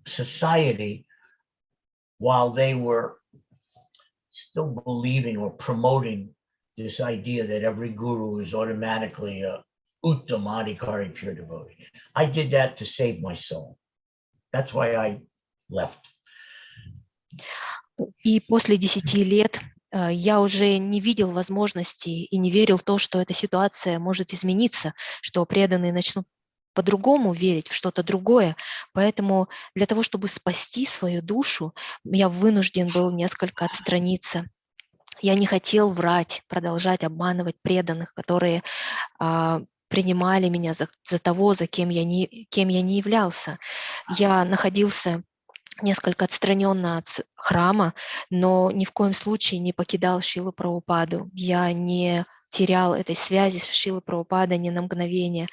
society while they were still believing or promoting this idea that every guru is automatically a Uttamadhikari pure devotee. I did that to save my soul. That's why I left. И после 10 лет я уже не видел возможности и не верил в то, что эта ситуация может измениться, что преданные начнут по-другому верить в что-то другое. Поэтому для того, чтобы спасти свою душу, я вынужден был несколько отстраниться. Я не хотел врать, продолжать обманывать преданных, которые принимали меня за того, кем я не являлся. Я находился несколько отстраненно от храма, но ни в коем случае не покидал Шрилу Прабхупаду. Я не терял этой связи с Шрилой Прабхупадой ни на мгновение.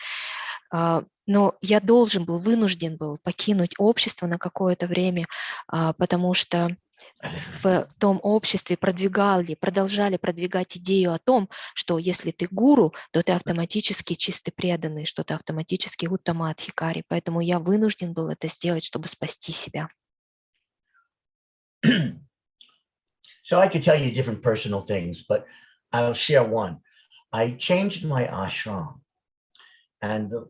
Но я вынужден был покинуть общество на какое-то время, потому что в том обществе продолжали продвигать идею о том, что если ты гуру, то ты автоматически чистый преданный, что ты автоматически уттамадхикари. Поэтому я вынужден был это сделать, чтобы спасти себя. So I could tell you different personal things, but I'll share one. I changed my ashram, and the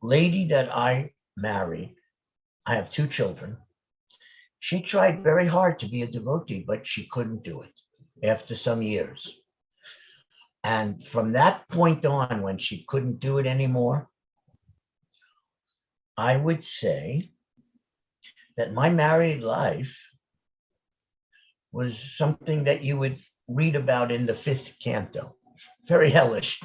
lady that I married, I have 2 children. She tried very hard to be a devotee, but she couldn't do it after some years. And from that point on, when she couldn't do it anymore, I would say that my married life was something that you would read about in the 5th canto. Very hellish.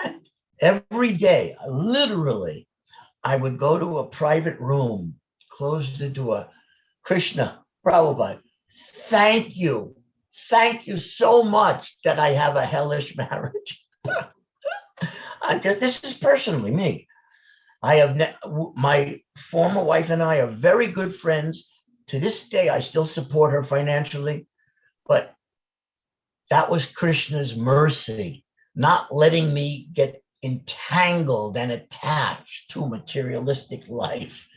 And every day, literally, I would go to a private room, close the door. Krishna, Prabhupada, thank you. Thank you so much that I have a hellish marriage. This is personally me. My former wife and I are very good friends. To this day, I still support her financially, but that was Krishna's mercy, not letting me get entangled and attached to materialistic life.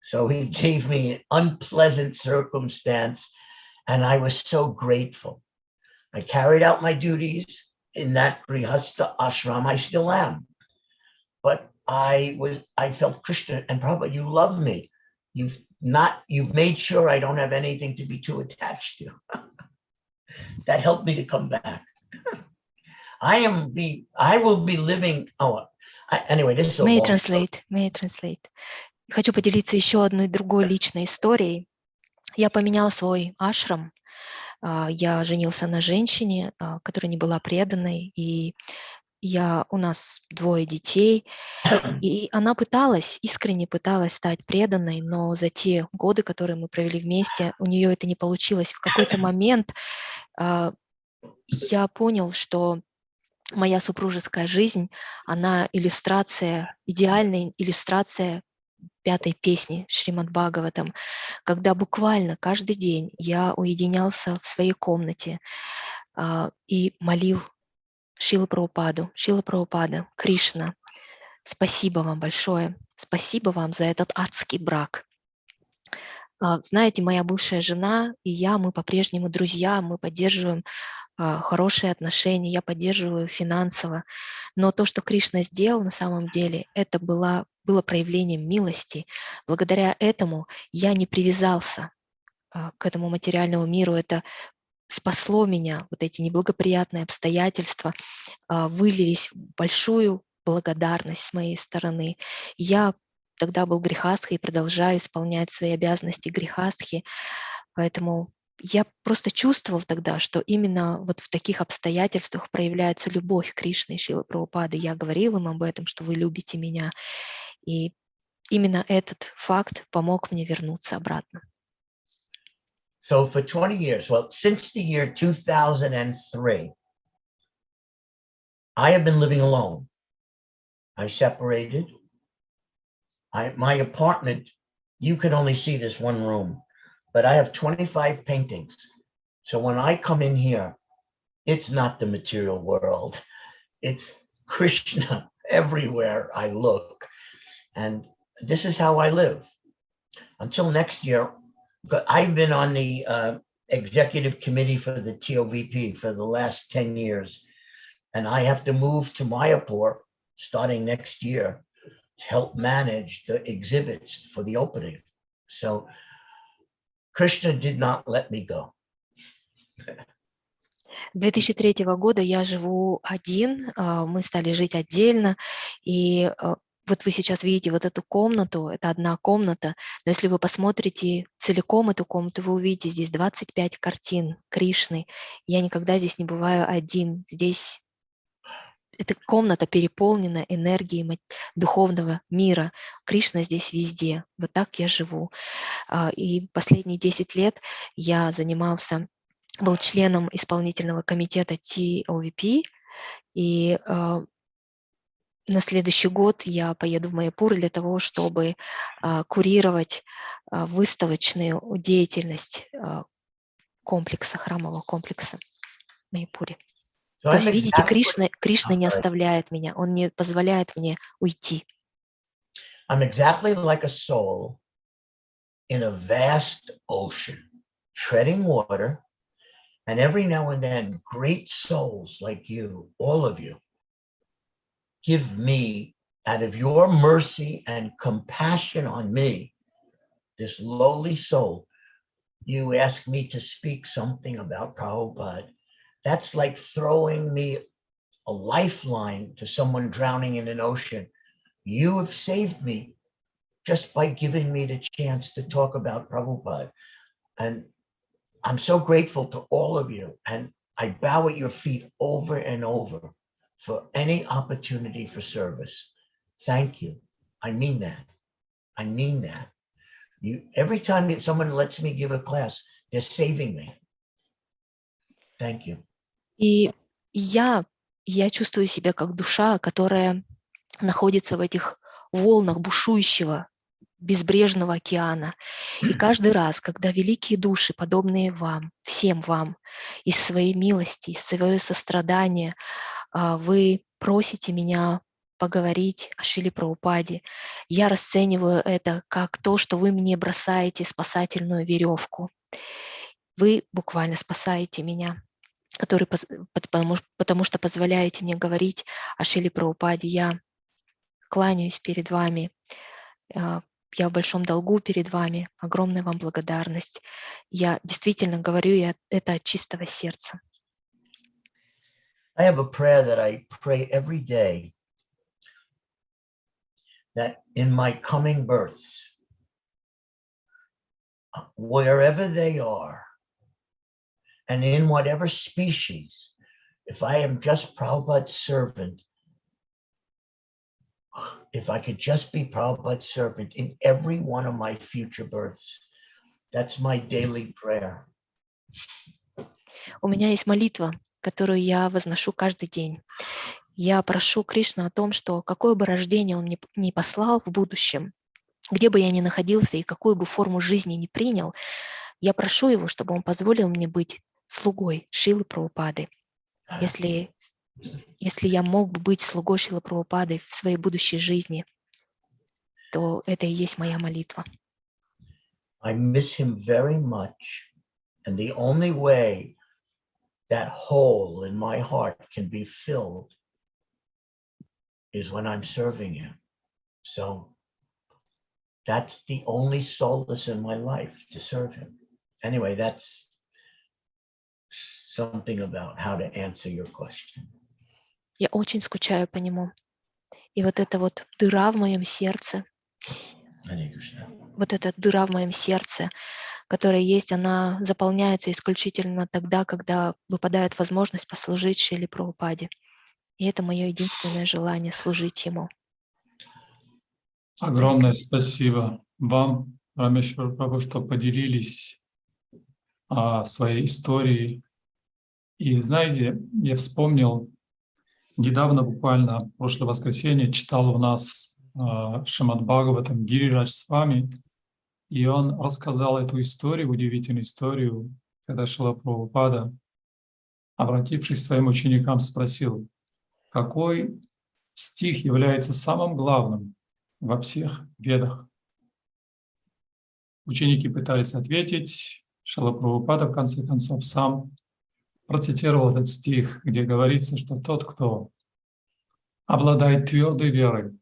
So he gave me an unpleasant circumstance, and I was so grateful. I carried out my duties in that Grihastha ashram. I still am. But I felt, Krishna, and Prabhupada, you love me. You've made sure I don't have anything to be too attached to. That helped me to come back. I will be living. Anyway, this is a long story. May I translate? Хочу поделиться еще одной другой личной историей. Я поменяла свой ашрам. Я женился на женщине, которая не была преданной, и у нас 2 детей, и она искренне пыталась стать преданной, но за те годы, которые мы провели вместе, у нее это не получилось. В какой-то момент я понял, что моя супружеская жизнь, она идеальная иллюстрация 5-й песни Шримад Бхагаватам, когда буквально каждый день я уединялся в своей комнате и молил Шрила Прабхупаду: Шрила Прабхупада, Кришна, спасибо вам большое, спасибо вам за этот адский брак. Знаете, моя бывшая жена и я, мы по-прежнему друзья, мы поддерживаем хорошие отношения, я поддерживаю финансово. Но то, что Кришна сделал на самом деле, это было проявлением милости. Благодаря этому я не привязался к этому материальному миру. Это спасло меня. Вот эти неблагоприятные обстоятельства вылились в большую благодарность с моей стороны. Я тогда был грехастхой и продолжаю исполнять свои обязанности грехастхи. Поэтому я просто чувствовал тогда, что именно вот в таких обстоятельствах проявляется любовь Кришны и Шрилы Прабхупады. Я говорил им об этом, что вы любите меня. И именно этот факт помог мне вернуться обратно. So for 20 years, well, since the year 2003, I have been living alone. I separated. My apartment, you can only see this one room, but I have 25 paintings. So when I come in here, It's not the material world. It's Krishna everywhere I look. And this is how I live. Until next year, I've been on the executive committee for the TOVP for the last 10 years. And I have to move to Mayapur starting next year to help manage the exhibits for the opening. So Krishna did not let me go. С 2003 года я живу один, мы стали жить отдельно, и вот вы сейчас видите вот эту комнату, это одна комната, но если вы посмотрите целиком эту комнату, вы увидите здесь 25 картин Кришны. Я никогда здесь не бываю один, здесь эта комната переполнена энергией духовного мира. Кришна здесь везде, вот так я живу. И последние 10 лет я был членом исполнительного комитета TOVP, и на следующий год я поеду в Майяпур для того, чтобы курировать выставочную деятельность комплекса, храмового комплекса в Майяпуре. То есть, видите, Кришна не оставляет меня, он не позволяет мне уйти. I'm exactly like a soul in a vast ocean, treading water, and every now and then, great souls like you, all of you, give me, out of your mercy and compassion on me, this lowly soul, you ask me to speak something about Prabhupada. That's like throwing me a lifeline to someone drowning in an ocean. You have saved me just by giving me the chance to talk about Prabhupada. And I'm so grateful to all of you. And I bow at your feet over and over for any opportunity for service. Thank you. I mean that. I mean that. Every time someone lets me give a class, they're saving me. Thank you. И я чувствую себя как душа, которая находится в этих волнах бушующего безбрежного океана. И каждый раз, когда великие души, подобные вам, всем вам, из своей милости, из своего сострадания, вы просите меня поговорить о Шриле Прабхупаде, я расцениваю это как то, что вы мне бросаете спасательную веревку. Вы буквально спасаете меня, потому что позволяете мне говорить о Шриле Прабхупаде. Я кланяюсь перед вами. Я в большом долгу перед вами. Огромная вам благодарность. Я действительно говорю это от чистого сердца. I have a prayer that I pray every day, that in my coming births, wherever they are, and in whatever species, if I am just Prabhupada's servant, if I could just be Prabhupada's servant in every one of my future births, that's my daily prayer. У меня есть молитва, которую я возношу каждый день. Я прошу Кришну о том, что какое бы рождение он мне не послал в будущем, где бы я ни находился и какую бы форму жизни ни принял, я прошу его, чтобы он позволил мне быть слугой Шрилы Прабхупады. Если я мог бы быть слугой Шрилы Прабхупады в своей будущей жизни, то это и есть моя молитва. I miss him very much, and the only way that hole in my heart can be filled is when I'm serving him. So that's the only solace in my life, to serve him. Anyway, that's something about how to answer your question. Я очень скучаю по нему. И вот эта вот дыра в моем сердце, вот эта дыра в моем сердце, которая есть, она заполняется исключительно тогда, когда выпадает возможность послужить Шриле Прабхупаде. И это мое единственное желание — служить ему. Огромное спасибо вам, Рамешвар Прабху, что поделились своей историей. И знаете, я вспомнил, недавно, буквально в прошлое воскресенье, читал у нас Шримад Бхагаватам Гирирадж с вами, и он рассказал эту историю, удивительную историю, когда Шрила Прабхупада обратившись к своим ученикам, спросил, какой стих является самым главным во всех ведах? Ученики пытались ответить. Шрила Прабхупада, в конце концов, сам процитировал этот стих, где говорится, что тот, кто обладает твердой верой,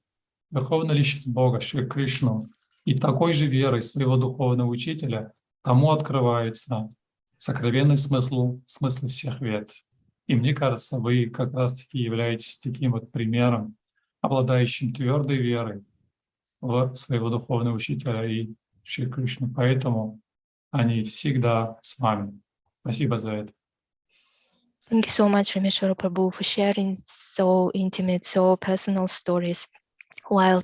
верховно личность Бога, Шри Кришну, и такой же верой своего духовного учителя, тому открывается сокровенный смысл всех вед. И мне кажется, вы как раз-таки являетесь таким вот примером, обладающим твердой верой в своего духовного учителя и Шри Кришну. Поэтому они всегда с вами. Спасибо за это. Thank you so much, Ramesvara Prabhu, for sharing so intimate, so personal stories. While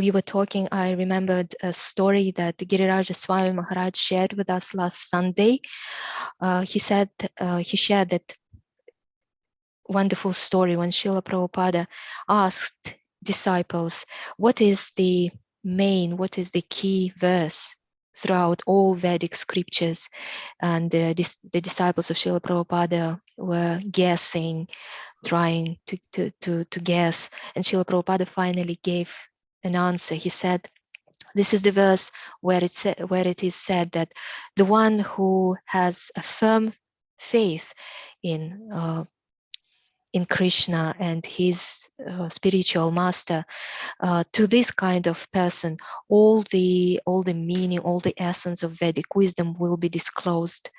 you were talking, I remembered a story that Giriraja Swami Maharaj shared with us last Sunday. He shared that wonderful story when Srila Prabhupada asked disciples, what is the key verse throughout all Vedic scriptures? And the disciples of Srila Prabhupada were guessing, trying to guess, and Srila Prabhupada finally gave an answer. He said, this is the verse where it is said that the one who has a firm faith in Krishna and his spiritual master, to this kind of person, all the meaning, all the essence of Vedic wisdom will be disclosed.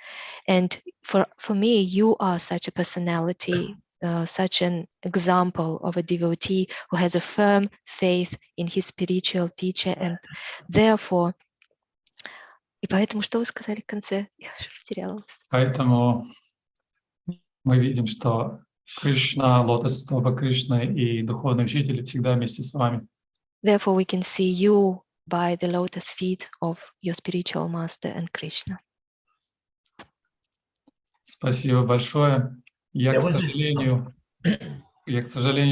And for me, you are such a personality, such an example of a devotee who has a firm faith in his spiritual teacher, and therefore. И поэтому, что вы сказали в конце? Я уже потеряла вас. Поэтому мы видим, что Кришна, лотос-стопа Кришны и духовный учитель всегда вместе с вами. Therefore, we can see you by the lotus feet of your spiritual master and Krishna. Спасибо большое. Я, к сожалению,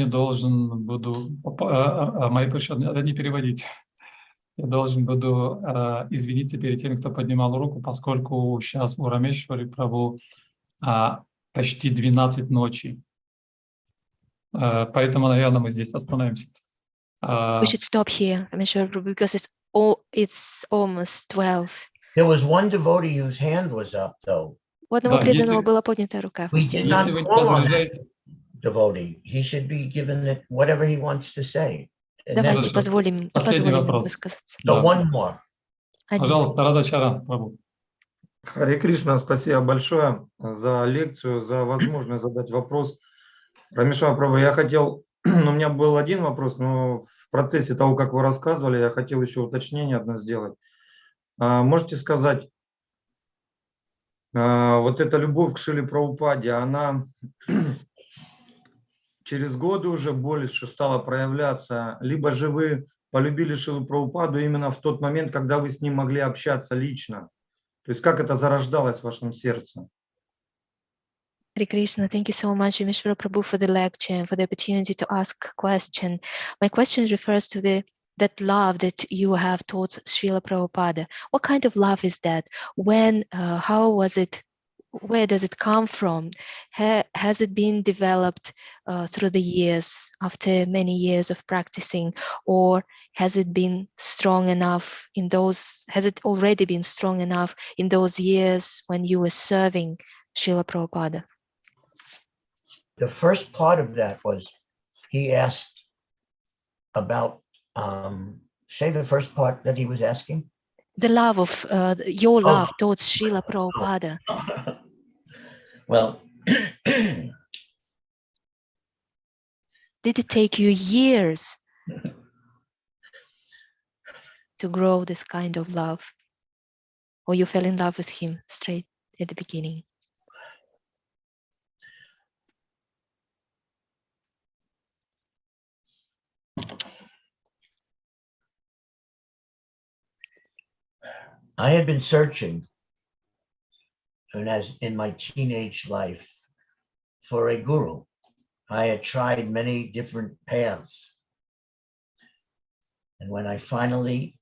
должен буду... Мои надо не переводить. Я должен буду извиниться перед теми, кто поднимал руку, поскольку сейчас у Рамешвари Прабху почти 12 ночи. Поэтому, наверное, мы здесь остановимся. We should stop here, Rameshwara Prabhu, because it's almost 12. There was one devotee whose hand was up, though. У одного преданного была поднята рука. We did not call on that devotee. He should be given it whatever he wants to say. Давайте позволим ему высказаться. So one more. Пожалуйста, Радачара Прабху. Харе Кришна, спасибо большое за лекцию, за возможность задать вопрос. Рамешвара Прабху, я хотел, у меня был один вопрос, но в процессе того, как вы рассказывали, я хотел еще уточнение одно сделать. Можете сказать, вот эта любовь к Шриле Прабхупаде, она через годы уже больше стала проявляться, либо же вы полюбили Шрилу Прабхупаду именно в тот момент, когда вы с ним могли общаться лично? То есть как это зарождалось в вашем сердце? Hare Krishna, thank you so much, Rameshwara Prabhu, for the lecture and for the opportunity to ask a question. My question refers to that love that you have taught Srila Prabhupada. What kind of love is that? When, how was it? Where does it come from? Has it been developed through the years, after many years of practicing, or has it been strong enough in those? Has it already been strong enough in those years when you were serving Srila Prabhupada? The first part of that was he asked about. Say the first part that he was asking. The love of your love towards Srila Prabhupada. Well, did it take you years to grow this kind of love, or you fell in love with him straight at the beginning? I had been searching, and as in my teenage life, for a guru. I had tried many different paths. And when I finally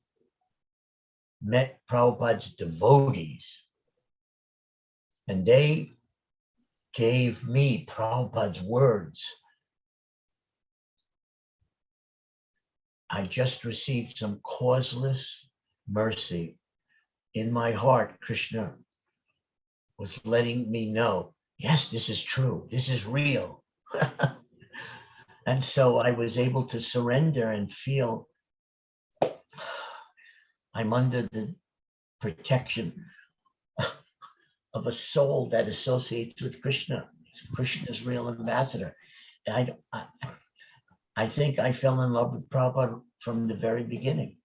met Prabhupada's devotees, and they gave me Prabhupada's words, I just received some causeless mercy. In my heart, Krishna was letting me know, yes, this is true. This is real. And so I was able to surrender and feel I'm under the protection of a soul that associates with Krishna. Krishna's real ambassador. I think I fell in love with Prabhupada from the very beginning.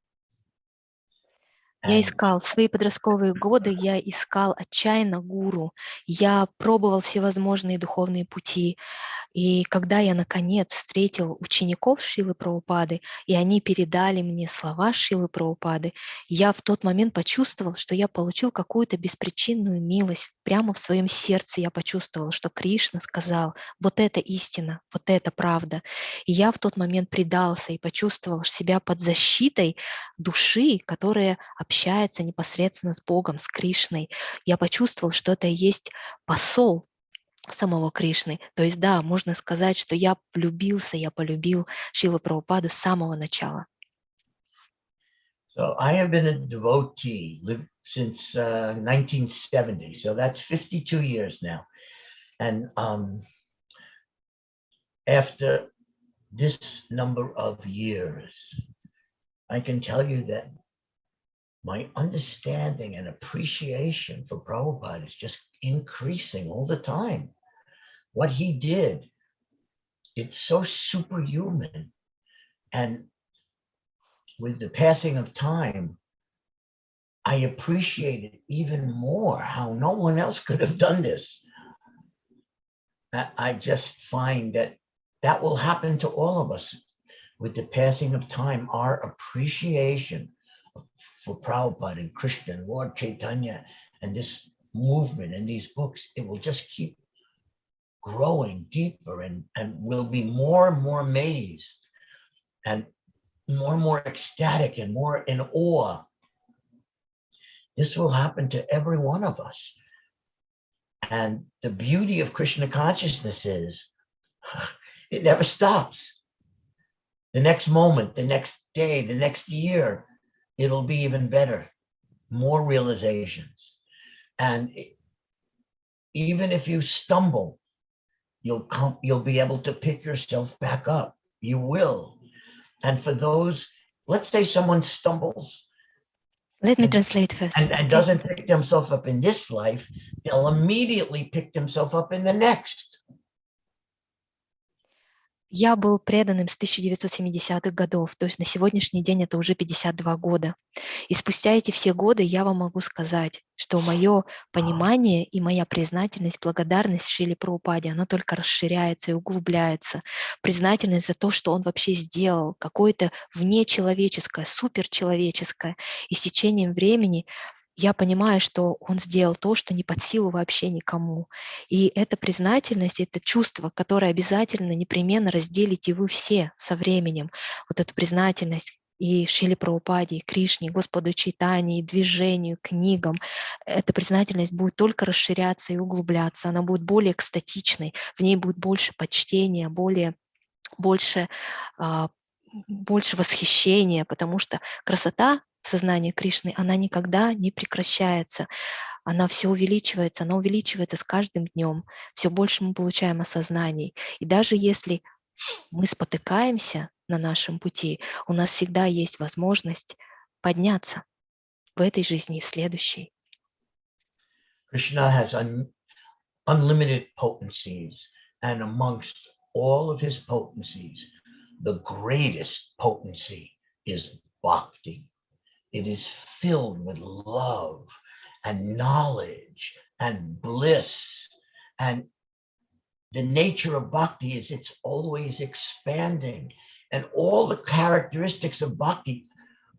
Я And искал в свои подростковые годы, я искал отчаянно гуру, я пробовал всевозможные духовные пути, и когда я, наконец, встретил учеников Шрилы Прабхупады, и они передали мне слова Шрилы Прабхупады, я в тот момент почувствовал, что я получил какую-то беспричинную милость. Прямо в своем сердце я почувствовал, что Кришна сказал, вот это истина, вот это правда. И я в тот момент предался и почувствовал себя под защитой души, которая общается непосредственно с Богом, с Кришной. Я почувствовал, что это и есть посол самого Кришны. То есть, да, можно сказать, что я влюбился, я полюбил Шрилу Прабхупаду с самого начала. so I have been a devotee since 1970. So that's 52 years now. And after this number of years, I can tell you that my understanding and appreciation for Prabhupada is just increasing all the time. What he did, it's so superhuman. And with the passing of time, I appreciate it even more, how no one else could have done this. I just find that will happen to all of us with the passing of time. Our appreciation for Prabhupada and Krishna and Lord Chaitanya and this movement and these books, it will just keep growing deeper, and we'll be more and more amazed and more ecstatic and more in awe. This will happen to every one of us. And the beauty of Krishna consciousness is it never stops. The next moment, the next day, the next year, it'll be even better, more realizations. And even if you stumble, you'll be able to pick yourself back up. You will. And for those, let's say someone stumbles Let me translate first. and Okay? doesn't pick themselves up in this life, they'll immediately pick themselves up in the next. Я был преданным с 1970-х годов, то есть на сегодняшний день это уже 52 года. И спустя эти все годы я вам могу сказать, что мое понимание и моя признательность, благодарность Шриле Прабхупаде, она только расширяется и углубляется. Признательность за то, что он вообще сделал, какое-то внечеловеческое, суперчеловеческое. И с течением времени я понимаю, что он сделал то, что не под силу вообще никому. И эта признательность, это чувство, которое обязательно, непременно разделите вы все со временем. Вот эту признательность и Шриле Прабхупаде, и Кришне, и Господу Чайтанье, и движению, книгам. Эта признательность будет только расширяться и углубляться. Она будет более экстатичной, в ней будет больше почтения, больше восхищения, потому что красота сознания Кришны, она никогда не прекращается. Она все увеличивается, она увеличивается с каждым днем. Все больше мы получаем осознаний. И даже если мы спотыкаемся на нашем пути, у нас всегда есть возможность подняться в этой жизни и в следующей. Krishna has unlimited potencies, and amongst all of his potencies, the greatest potency is bhakti. It is filled with love and knowledge and bliss. And the nature of bhakti is it's always expanding. And all the characteristics of bhakti,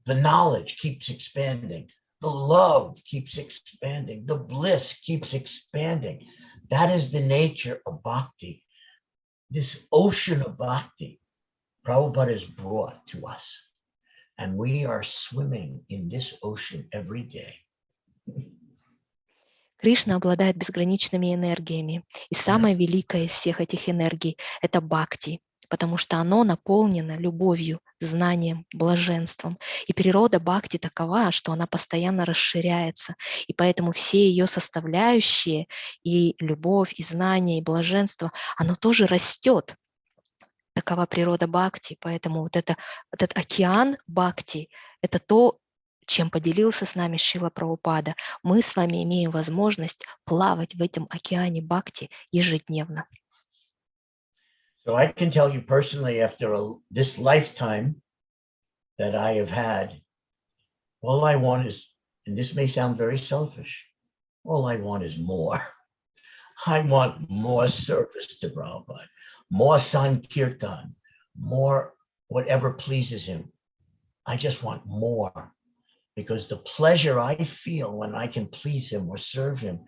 the knowledge keeps expanding, the love keeps expanding, the bliss keeps expanding. That is the nature of bhakti. This ocean of bhakti, Prabhupada has brought to us. And we are swimming in this ocean every day. Кришна обладает безграничными энергиями. И самая великая из всех этих энергий – это бхакти, потому что оно наполнено любовью, знанием, блаженством. И природа бхакти такова, что она постоянно расширяется. И поэтому все ее составляющие, и любовь, и знание, и блаженство, оно тоже растет. Такова природа бхакти. Поэтому этот океан бхакти – это то, чем поделился с нами Шрила Прабхупада. Мы с вами имеем возможность плавать в этом океане бхакти ежедневно. So I can tell you personally, after this lifetime that I have had, all I want is, and this may sound very selfish, all I want is more. I want more service to Prabhupada, more Sankirtan, more whatever pleases him. I just want more, because the pleasure I feel when I can please him or serve him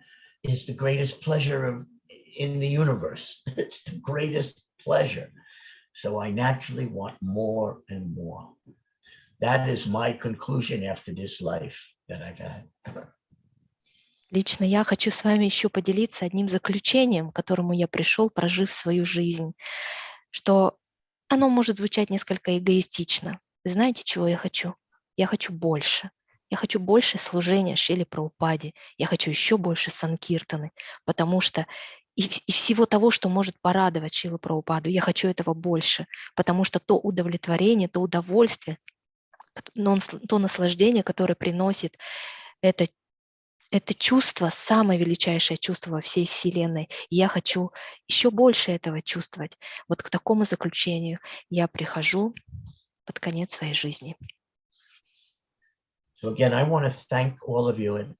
is the greatest pleasure in the universe. It's the greatest pleasure. So I naturally want more and more. That is my conclusion after this life that I've had. Лично я хочу с вами еще поделиться одним заключением, к которому я пришел, прожив свою жизнь, что оно может звучать несколько эгоистично. Знаете, чего я хочу? Я хочу больше. Я хочу больше служения Шриле Прабхупаде. Я хочу еще больше санкиртаны, потому что и всего того, что может порадовать Шрилу Прабхупаду, я хочу этого больше, потому что то удовлетворение, то удовольствие, то наслаждение, которое приносит это чувство, самое величайшее чувство во всей Вселенной. И я хочу еще больше этого чувствовать. Вот к такому заключению я прихожу под конец своей жизни. So again, I want to thank all of you, and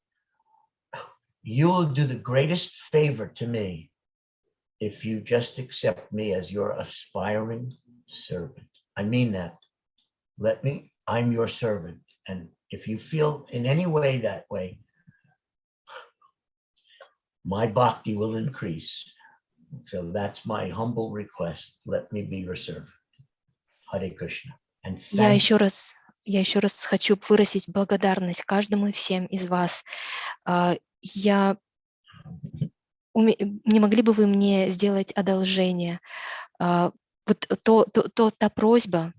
you will do the greatest favor to me if you just accept me as your aspiring servant. I mean that. I'm your servant. And if you feel in any way that way, my bhakti will increase. So that's my humble request. Let me be your servant. Hare Krishna. And Я еще раз хочу выразить благодарность каждому и всем из вас. Не могли бы вы мне сделать одолжение? Вот та просьба,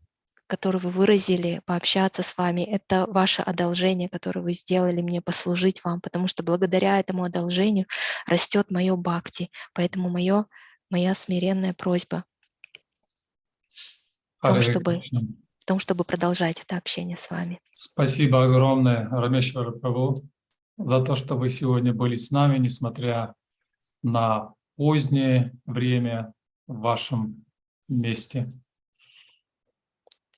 которую вы выразили, пообщаться с вами, это ваше одолжение, которое вы сделали мне, послужить вам, потому что благодаря этому одолжению растет мое бхакти. Поэтому моя смиренная просьба в том, чтобы продолжать это общение с вами. Спасибо огромное, Рамешвара Прабху, за то, что вы сегодня были с нами, несмотря на позднее время в вашем месте.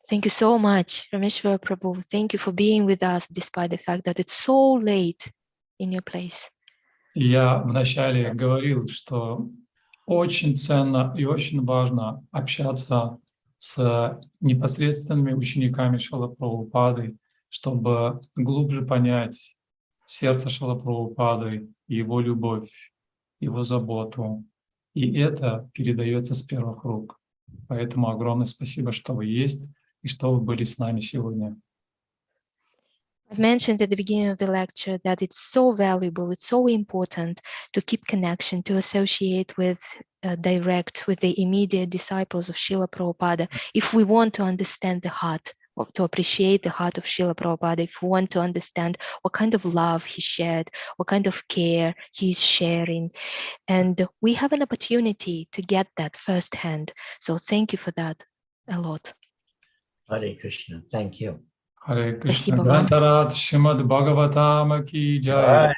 Thank you so much, Ramesvara Prabhu. Thank you for being with us despite the fact that it's so late in your place. Я вначале говорил, что очень ценно и очень важно общаться с непосредственными учениками Шрилы Прабхупады, чтобы глубже понять сердце Шрилы Прабхупады, его любовь, его заботу. И это передается с первых рук. Поэтому огромное спасибо, что вы есть и что вы были с нами сегодня. I've mentioned at the beginning of the lecture that it's so valuable, it's so important to keep connection, to associate with the immediate disciples of Srila Prabhupada. If we want to understand the heart, or to appreciate the heart of Srila Prabhupada, if we want to understand what kind of love he shared, what kind of care he's sharing. And we have an opportunity to get that firsthand. So thank you for that a lot. Hare Krishna. Thank you. Hare Krishna. Спасибо вам. Grantarat Shrimad Bhagavatam ki jai.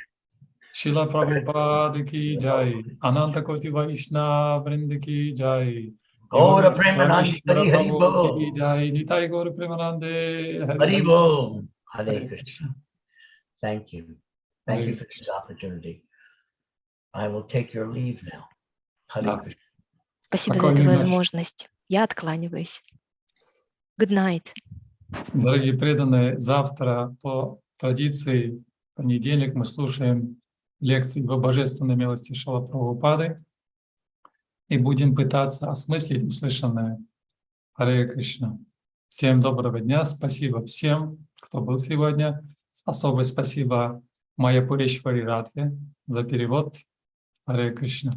Srila Prabhupada ki jai. Ananta Koti Vaishnava Vrinda ki jai. Gaura Premanandi Hari Hari Bol. Ki jai. Nitai Gaura Premanande Hari Bol. Hare Hare Krishna. Thank you. Thank you for this opportunity. I will take your leave now. Hare Krishna. Спасибо за эту возможность. Я откланиваюсь. Good night. Дорогие преданные, завтра по традиции, в понедельник, мы слушаем лекции по божественной милости Шрилы Прабхупады и будем пытаться осмыслить услышанное. Харе Кришна. Всем доброго дня. Спасибо всем, кто был сегодня. Особое спасибо Майяпуришвари Радхе за перевод. Харе Кришна.